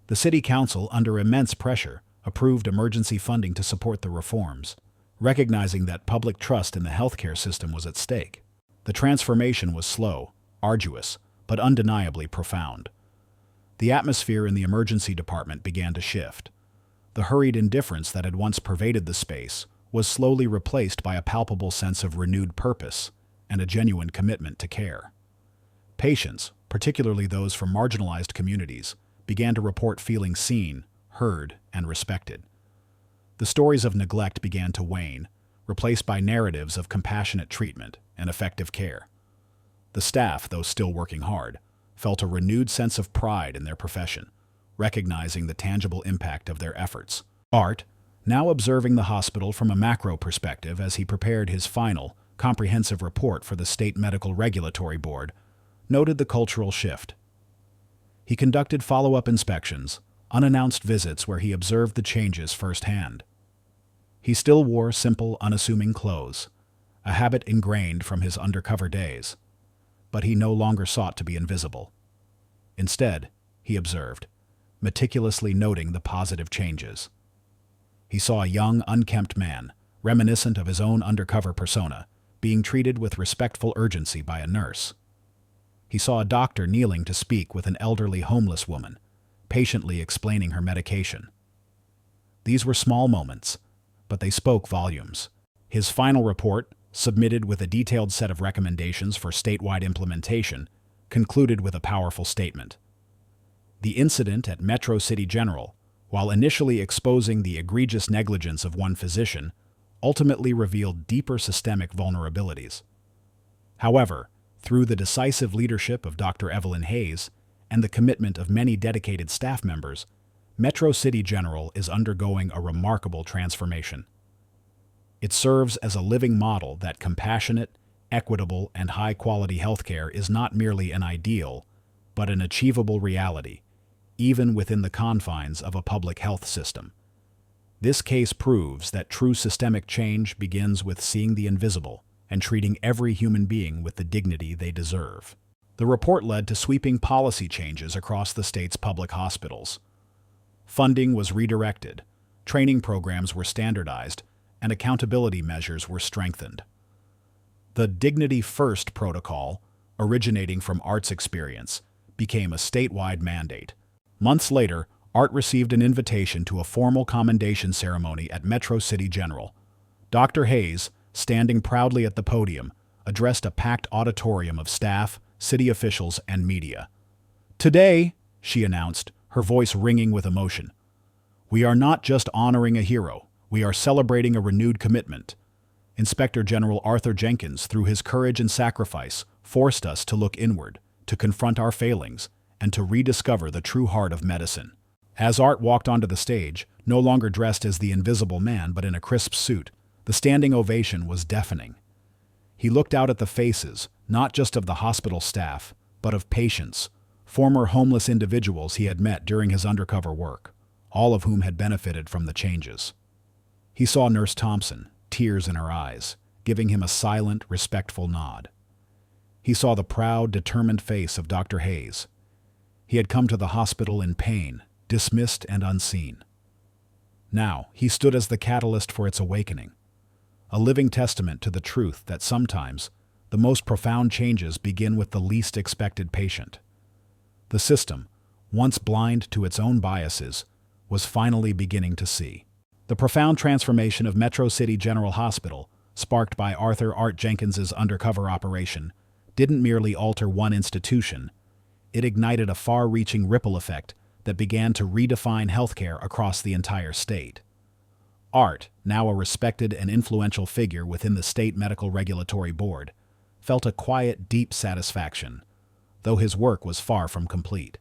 The City Council, under immense pressure, approved emergency funding to support the reforms, recognizing that public trust in the healthcare system was at stake. The transformation was slow, arduous, but undeniably profound. The atmosphere in the emergency department began to shift. The hurried indifference that had once pervaded the space was slowly replaced by a palpable sense of renewed purpose and a genuine commitment to care. Patients, particularly those from marginalized communities, began to report feeling seen, heard, and respected. The stories of neglect began to wane, replaced by narratives of compassionate treatment and effective care. The staff, though still working hard, felt a renewed sense of pride in their profession, recognizing the tangible impact of their efforts. Art, now observing the hospital from a macro perspective as he prepared his final, comprehensive report for the State Medical Regulatory Board, noted the cultural shift. He conducted follow-up inspections, unannounced visits where he observed the changes firsthand. He still wore simple, unassuming clothes, a habit ingrained from his undercover days. But he no longer sought to be invisible. Instead, he observed, meticulously noting the positive changes. He saw a young, unkempt man, reminiscent of his own undercover persona, being treated with respectful urgency by a nurse. He saw a doctor kneeling to speak with an elderly homeless woman, patiently explaining her medication. These were small moments, but they spoke volumes. His final report, submitted with a detailed set of recommendations for statewide implementation, concluded with a powerful statement. The incident at Metro City General, while initially exposing the egregious negligence of one physician, ultimately revealed deeper systemic vulnerabilities. However, through the decisive leadership of Dr. Evelyn Hayes and the commitment of many dedicated staff members, Metro City General is undergoing a remarkable transformation. It serves as a living model that compassionate, equitable, and high-quality healthcare is not merely an ideal, but an achievable reality, even within the confines of a public health system. This case proves that true systemic change begins with seeing the invisible and treating every human being with the dignity they deserve. The report led to sweeping policy changes across the state's public hospitals. Funding was redirected, training programs were standardized, and accountability measures were strengthened. The Dignity First protocol, originating from ART's experience, became a statewide mandate. Months later, ART received an invitation to a formal commendation ceremony at Metro City General. Dr. Hayes, standing proudly at the podium, addressed a packed auditorium of staff, city officials, and media. "Today," she announced, her voice ringing with emotion, "we are not just honoring a hero, we are celebrating a renewed commitment. Inspector General Arthur Jenkins, through his courage and sacrifice, forced us to look inward, to confront our failings, and to rediscover the true heart of medicine." As Art walked onto the stage, no longer dressed as the Invisible Man but in a crisp suit, the standing ovation was deafening. He looked out at the faces, not just of the hospital staff, but of patients, former homeless individuals he had met during his undercover work, all of whom had benefited from the changes. He saw Nurse Thompson, tears in her eyes, giving him a silent, respectful nod. He saw the proud, determined face of Dr. Hayes. He had come to the hospital in pain, dismissed and unseen. Now, he stood as the catalyst for its awakening, a living testament to the truth that sometimes the most profound changes begin with the least expected patient. The system, once blind to its own biases, was finally beginning to see. The profound transformation of Metro City General Hospital, sparked by Art Jenkins's undercover operation, didn't merely alter one institution. It ignited a far-reaching ripple effect that began to redefine healthcare across the entire state. Art, now a respected and influential figure within the State Medical Regulatory Board, felt a quiet, deep satisfaction, though his work was far from complete.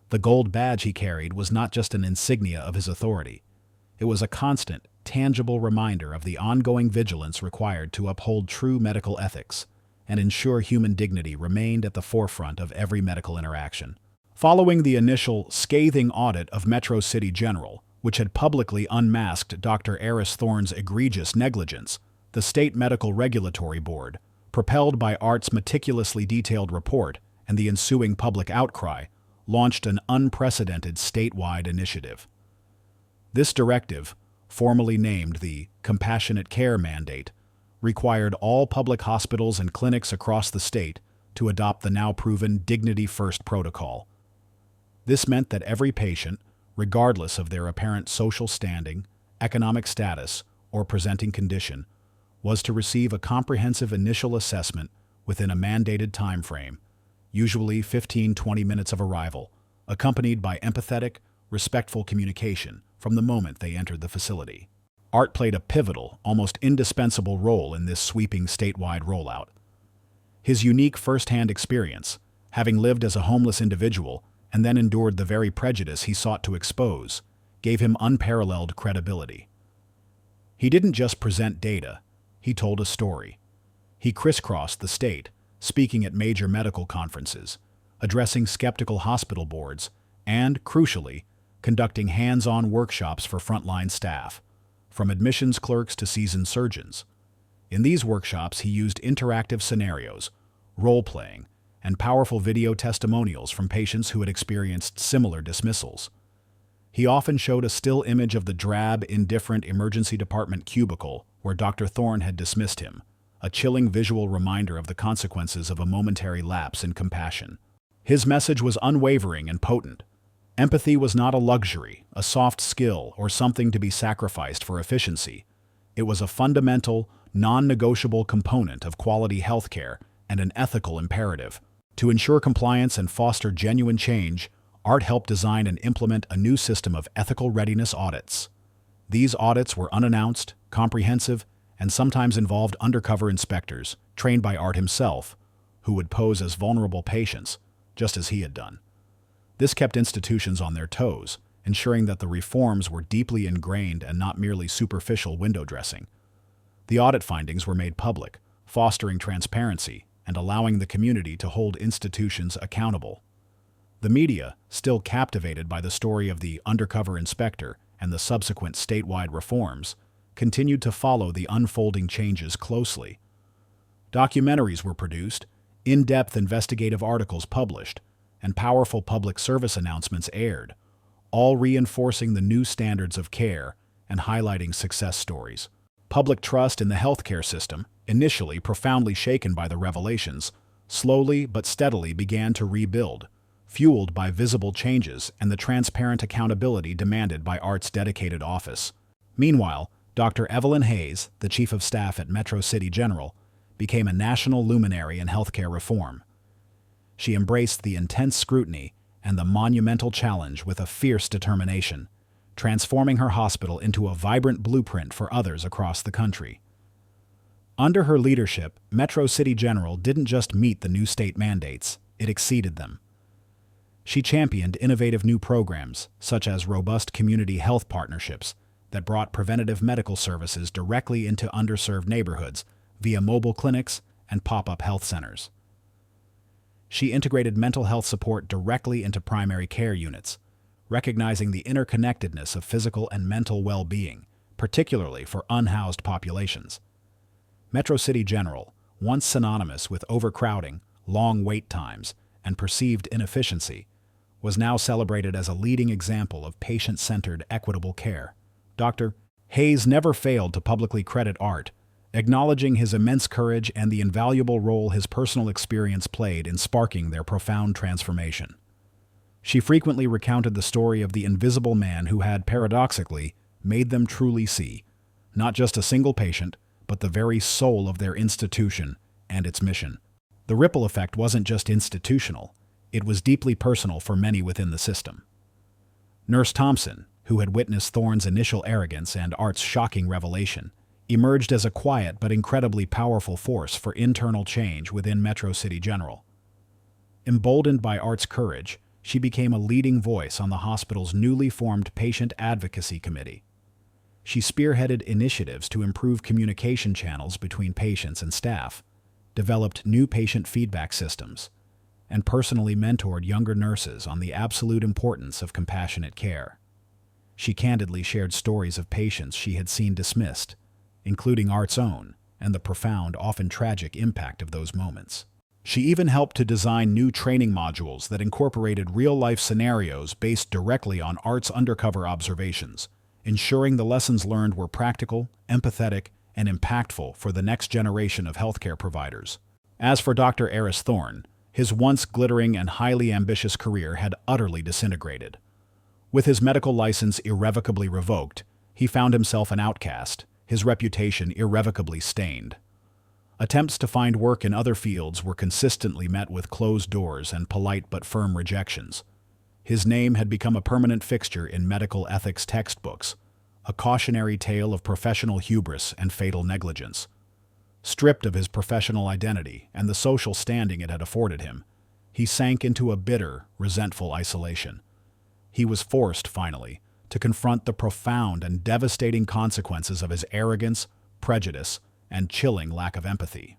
The gold badge he carried was not just an insignia of his authority. It was a constant, tangible reminder of the ongoing vigilance required to uphold true medical ethics and ensure human dignity remained at the forefront of every medical interaction. Following the initial scathing audit of Metro City General, which had publicly unmasked Dr. Eris Thorne's egregious negligence, the State Medical Regulatory Board, propelled by Art's meticulously detailed report and the ensuing public outcry, launched an unprecedented statewide initiative. This directive, formally named the Compassionate Care Mandate, required all public hospitals and clinics across the state to adopt the now proven Dignity First protocol. This meant that every patient, regardless of their apparent social standing, economic status, or presenting condition, was to receive a comprehensive initial assessment within a mandated time frame, usually 15-20 minutes of arrival, accompanied by empathetic, respectful communication from the moment they entered the facility. Art played a pivotal, almost indispensable role in this sweeping statewide rollout. His unique first-hand experience, having lived as a homeless individual and then endured the very prejudice he sought to expose, gave him unparalleled credibility. He didn't just present data, he told a story. He crisscrossed the state, speaking at major medical conferences, addressing skeptical hospital boards, and, crucially, conducting hands-on workshops for frontline staff, from admissions clerks to seasoned surgeons. In these workshops, he used interactive scenarios, role-playing, and powerful video testimonials from patients who had experienced similar dismissals. He often showed a still image of the drab, indifferent emergency department cubicle where Dr. Thorne had dismissed him, a chilling visual reminder of the consequences of a momentary lapse in compassion. His message was unwavering and potent. Empathy was not a luxury, a soft skill, or something to be sacrificed for efficiency. It was a fundamental, non-negotiable component of quality healthcare and an ethical imperative. To ensure compliance and foster genuine change, Art helped design and implement a new system of ethical readiness audits. These audits were unannounced, comprehensive, and sometimes involved undercover inspectors, trained by Art himself, who would pose as vulnerable patients, just as he had done. This kept institutions on their toes, ensuring that the reforms were deeply ingrained and not merely superficial window dressing. The audit findings were made public, fostering transparency and allowing the community to hold institutions accountable. The media, still captivated by the story of the undercover inspector and the subsequent statewide reforms, continued to follow the unfolding changes closely. Documentaries were produced, in-depth investigative articles published, and powerful public service announcements aired, all reinforcing the new standards of care and highlighting success stories. Public trust in the healthcare system, initially profoundly shaken by the revelations, slowly but steadily began to rebuild, fueled by visible changes and the transparent accountability demanded by Art's dedicated office. Meanwhile, Dr. Evelyn Hayes, the Chief of Staff at Metro City General, became a national luminary in healthcare reform. She embraced the intense scrutiny and the monumental challenge with a fierce determination, transforming her hospital into a vibrant blueprint for others across the country. Under her leadership, Metro City General didn't just meet the new state mandates, it exceeded them. She championed innovative new programs, such as robust community health partnerships, that brought preventative medical services directly into underserved neighborhoods via mobile clinics and pop-up health centers. She integrated mental health support directly into primary care units, recognizing the interconnectedness of physical and mental well-being, particularly for unhoused populations. Metro City General, once synonymous with overcrowding, long wait times, and perceived inefficiency, was now celebrated as a leading example of patient-centered, equitable care. Dr. Hayes never failed to publicly credit Art, acknowledging his immense courage and the invaluable role his personal experience played in sparking their profound transformation. She frequently recounted the story of the invisible man who had, paradoxically, made them truly see, not just a single patient, but the very soul of their institution and its mission. The ripple effect wasn't just institutional, it was deeply personal for many within the system. Nurse Thompson, who had witnessed Thorne's initial arrogance and Art's shocking revelation, emerged as a quiet but incredibly powerful force for internal change within Metro City General. Emboldened by Art's courage, she became a leading voice on the hospital's newly formed Patient Advocacy Committee. She spearheaded initiatives to improve communication channels between patients and staff, developed new patient feedback systems, and personally mentored younger nurses on the absolute importance of compassionate care. She candidly shared stories of patients she had seen dismissed, including Art's own, and the profound, often tragic impact of those moments. She even helped to design new training modules that incorporated real-life scenarios based directly on Art's undercover observations, ensuring the lessons learned were practical, empathetic, and impactful for the next generation of healthcare providers. As for Dr. Eris Thorne, his once glittering and highly ambitious career had utterly disintegrated. With his medical license irrevocably revoked, he found himself an outcast, his reputation irrevocably stained. Attempts to find work in other fields were consistently met with closed doors and polite but firm rejections. His name had become a permanent fixture in medical ethics textbooks, a cautionary tale of professional hubris and fatal negligence. Stripped of his professional identity and the social standing it had afforded him, he sank into a bitter, resentful isolation. He was forced, finally, to confront the profound and devastating consequences of his arrogance, prejudice, and chilling lack of empathy.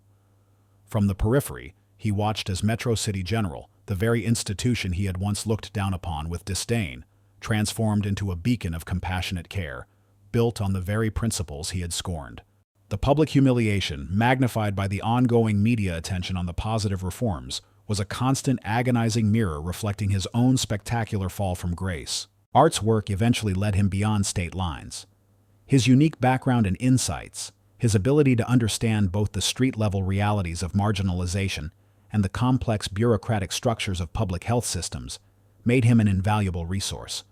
From the periphery, he watched as Metro City General, the very institution he had once looked down upon with disdain, transformed into a beacon of compassionate care, built on the very principles he had scorned. The public humiliation, magnified by the ongoing media attention on the positive reforms, was a constant agonizing mirror reflecting his own spectacular fall from grace. Art's work eventually led him beyond state lines. His unique background and insights, his ability to understand both the street-level realities of marginalization and the complex bureaucratic structures of public health systems, made him an invaluable resource.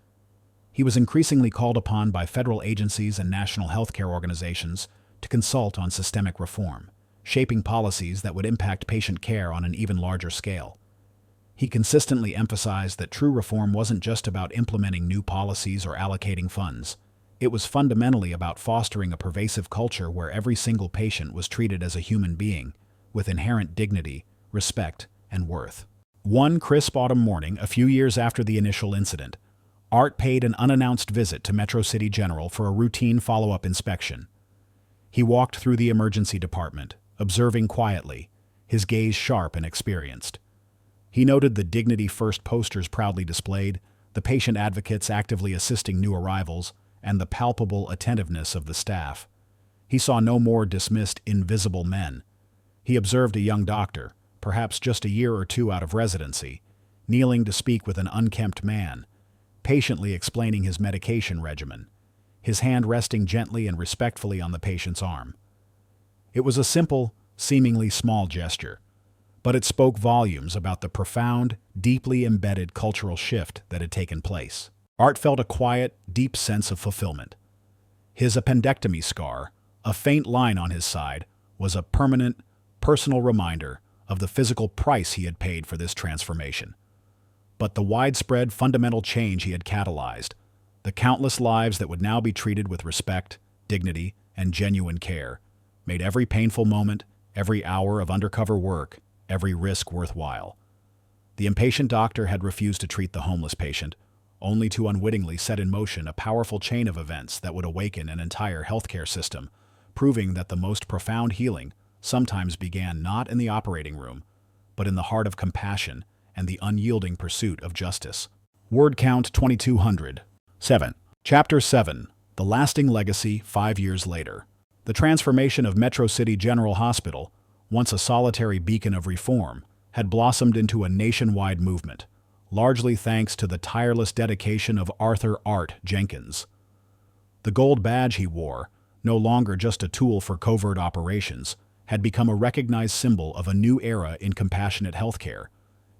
He was increasingly called upon by federal agencies and national healthcare organizations to consult on systemic reform, shaping policies that would impact patient care on an even larger scale. He consistently emphasized that true reform wasn't just about implementing new policies or allocating funds. It was fundamentally about fostering a pervasive culture where every single patient was treated as a human being, with inherent dignity, respect, and worth. One crisp autumn morning, a few years after the initial incident, Art paid an unannounced visit to Metro City General for a routine follow-up inspection. He walked through the emergency department, observing quietly, his gaze sharp and experienced. He noted the Dignity First posters proudly displayed, the patient advocates actively assisting new arrivals, and the palpable attentiveness of the staff. He saw no more dismissed invisible men. He observed a young doctor, perhaps just a year or two out of residency, kneeling to speak with an unkempt man, patiently explaining his medication regimen, his hand resting gently and respectfully on the patient's arm. It was a simple, seemingly small gesture, but it spoke volumes about the profound, deeply embedded cultural shift that had taken place. Art felt a quiet, deep sense of fulfillment. His appendectomy scar, a faint line on his side, was a permanent, personal reminder of the physical price he had paid for this transformation. But the widespread fundamental change he had catalyzed, the countless lives that would now be treated with respect, dignity, and genuine care, made every painful moment, every hour of undercover work, every risk worthwhile. The impatient doctor had refused to treat the homeless patient, only to unwittingly set in motion a powerful chain of events that would awaken an entire healthcare system, proving that the most profound healing sometimes began not in the operating room, but in the heart of compassion and the unyielding pursuit of justice. Word count 2200. 7. Chapter 7. The Lasting Legacy 5 years later. The transformation of Metro City General Hospital, once a solitary beacon of reform, had blossomed into a nationwide movement, largely thanks to the tireless dedication of Arthur "Art" Jenkins. The gold badge he wore, no longer just a tool for covert operations, had become a recognized symbol of a new era in compassionate healthcare,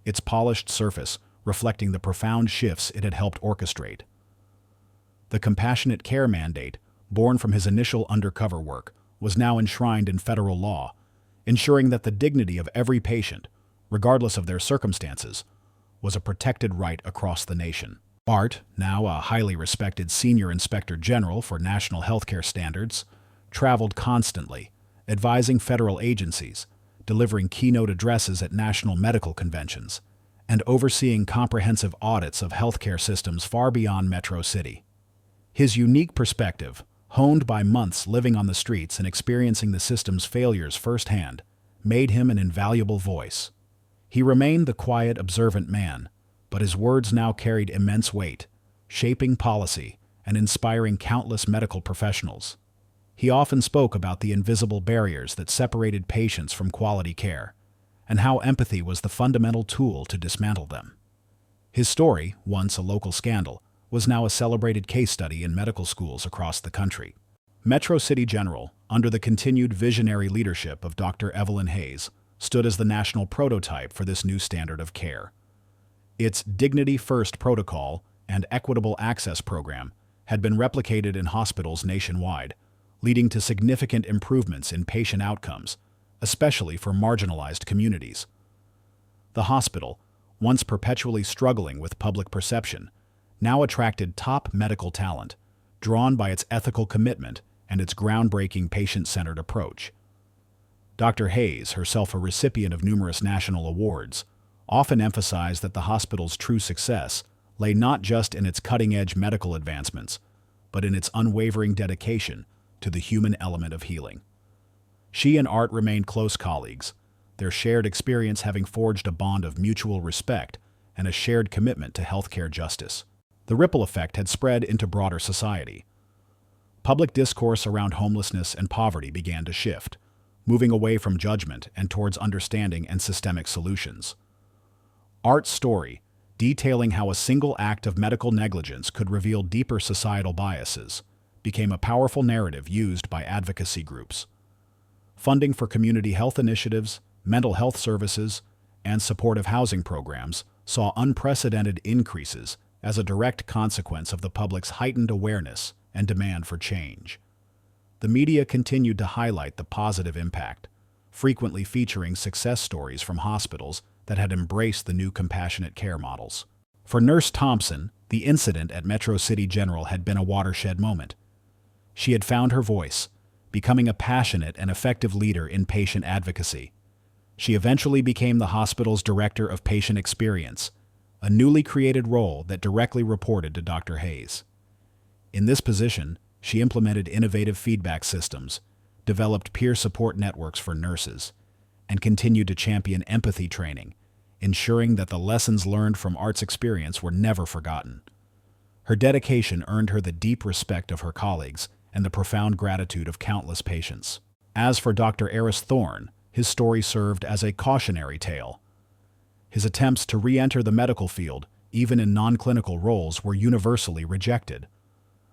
its polished surface reflecting the profound shifts it had helped orchestrate. The compassionate care mandate, born from his initial undercover work, was now enshrined in federal law, ensuring that the dignity of every patient, regardless of their circumstances, was a protected right across the nation. Art, now a highly respected senior inspector general for national healthcare standards, traveled constantly, advising federal agencies, delivering keynote addresses at national medical conventions, and overseeing comprehensive audits of healthcare systems far beyond Metro City. His unique perspective, honed by months living on the streets and experiencing the system's failures firsthand, made him an invaluable voice. He remained the quiet, observant man, but his words now carried immense weight, shaping policy and inspiring countless medical professionals. He often spoke about the invisible barriers that separated patients from quality care, and how empathy was the fundamental tool to dismantle them. His story, once a local scandal, was now a celebrated case study in medical schools across the country. Metro City General, under the continued visionary leadership of Dr. Evelyn Hayes, stood as the national prototype for this new standard of care. Its Dignity First protocol and equitable access program had been replicated in hospitals nationwide, leading to significant improvements in patient outcomes, especially for marginalized communities. The hospital, once perpetually struggling with public perception, now attracted top medical talent, drawn by its ethical commitment and its groundbreaking patient-centered approach. Dr. Hayes, herself a recipient of numerous national awards, often emphasized that the hospital's true success lay not just in its cutting-edge medical advancements, but in its unwavering dedication to the human element of healing. She and Art remained close colleagues, their shared experience having forged a bond of mutual respect and a shared commitment to healthcare justice. The ripple effect had spread into broader society. Public discourse around homelessness and poverty began to shift, moving away from judgment and towards understanding and systemic solutions. Art's story, detailing how a single act of medical negligence could reveal deeper societal biases, became a powerful narrative used by advocacy groups. Funding for community health initiatives, mental health services, and supportive housing programs saw unprecedented increases as a direct consequence of the public's heightened awareness and demand for change. The media continued to highlight the positive impact, frequently featuring success stories from hospitals that had embraced the new compassionate care models. For Nurse Thompson, the incident at Metro City General had been a watershed moment. She had found her voice, becoming a passionate and effective leader in patient advocacy. She eventually became the hospital's Director of Patient Experience, a newly created role that directly reported to Dr. Hayes. In this position, she implemented innovative feedback systems, developed peer support networks for nurses, and continued to champion empathy training, ensuring that the lessons learned from Art's experience were never forgotten. Her dedication earned her the deep respect of her colleagues and the profound gratitude of countless patients. As for Dr. Eris Thorne, his story served as a cautionary tale. His attempts to re-enter the medical field, even in non-clinical roles, were universally rejected.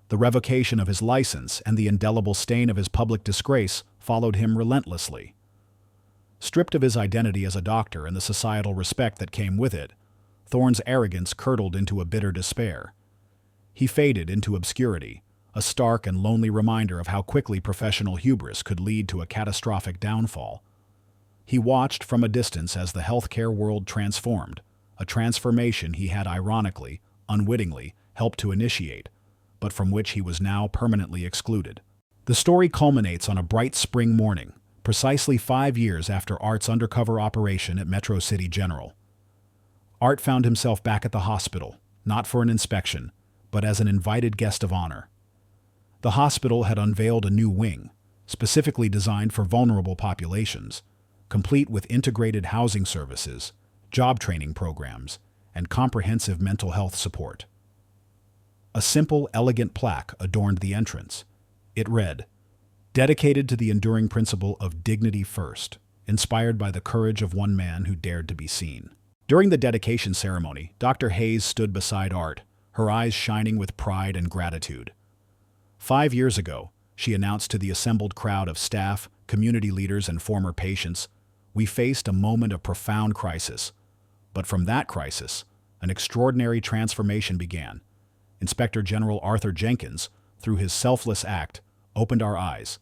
The revocation of his license and the indelible stain of his public disgrace followed him relentlessly. Stripped of his identity as a doctor and the societal respect that came with it, Thorne's arrogance curdled into a bitter despair. He faded into obscurity, a stark and lonely reminder of how quickly professional hubris could lead to a catastrophic downfall. He watched from a distance as the healthcare world transformed, a transformation he had ironically, unwittingly, helped to initiate, but from which he was now permanently excluded. The story culminates on a bright spring morning, precisely 5 years after Art's undercover operation at Metro City General. Art found himself back at the hospital, not for an inspection, but as an invited guest of honor. The hospital had unveiled a new wing, specifically designed for vulnerable populations, complete with integrated housing services, job training programs, and comprehensive mental health support. A simple, elegant plaque adorned the entrance. It read, "Dedicated to the enduring principle of dignity first, inspired by the courage of one man who dared to be seen." During the dedication ceremony, Dr. Hayes stood beside Art, her eyes shining with pride and gratitude. 5 years ago, she announced to the assembled crowd of staff, community leaders, and former patients, "We faced a moment of profound crisis. But from that crisis, an extraordinary transformation began. Inspector General Arthur Jenkins, through his selfless act, opened our eyes,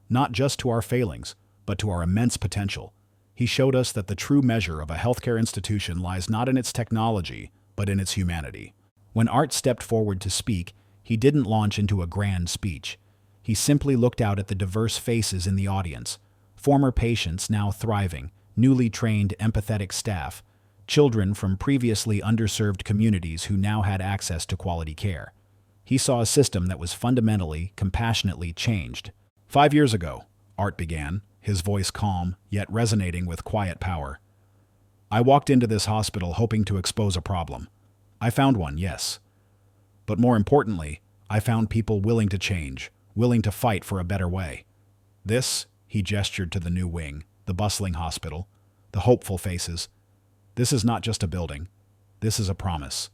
not just to our failings, but to our immense potential. He showed us that the true measure of a healthcare institution lies not in its technology, but in its humanity." When Art stepped forward to speak, he didn't launch into a grand speech. He simply looked out at the diverse faces in the audience, former patients now thriving, newly trained empathetic staff, children from previously underserved communities who now had access to quality care. He saw a system that was fundamentally, compassionately changed. 5 years ago, Art began, his voice calm, yet resonating with quiet power. "I walked into this hospital hoping to expose a problem. I found one, yes. But more importantly, I found people willing to change, willing to fight for a better way. This," he gestured to the new wing, the bustling hospital, the hopeful faces. "This is not just a building. This is a promise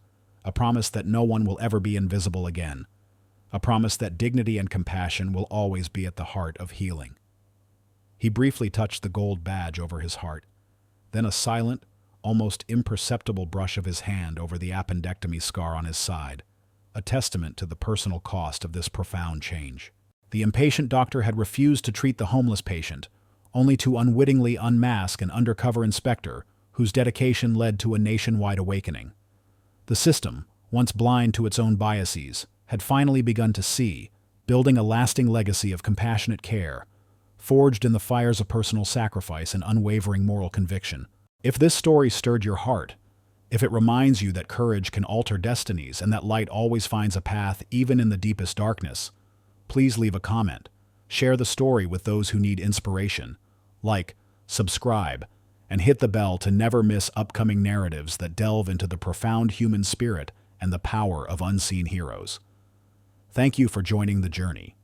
that no one will ever be invisible again, a promise that dignity and compassion will always be at the heart of healing." He briefly touched the gold badge over his heart, then a silent, almost imperceptible brush of his hand over the appendectomy scar on his side, a testament to the personal cost of this profound change. The impatient doctor had refused to treat the homeless patient, only to unwittingly unmask an undercover inspector whose dedication led to a nationwide awakening. The system, once blind to its own biases, had finally begun to see, building a lasting legacy of compassionate care, forged in the fires of personal sacrifice and unwavering moral conviction. If this story stirred your heart, if it reminds you that courage can alter destinies and that light always finds a path even in the deepest darkness, please leave a comment, share the story with those who need inspiration, like, subscribe, and hit the bell to never miss upcoming narratives that delve into the profound human spirit and the power of unseen heroes. Thank you for joining the journey.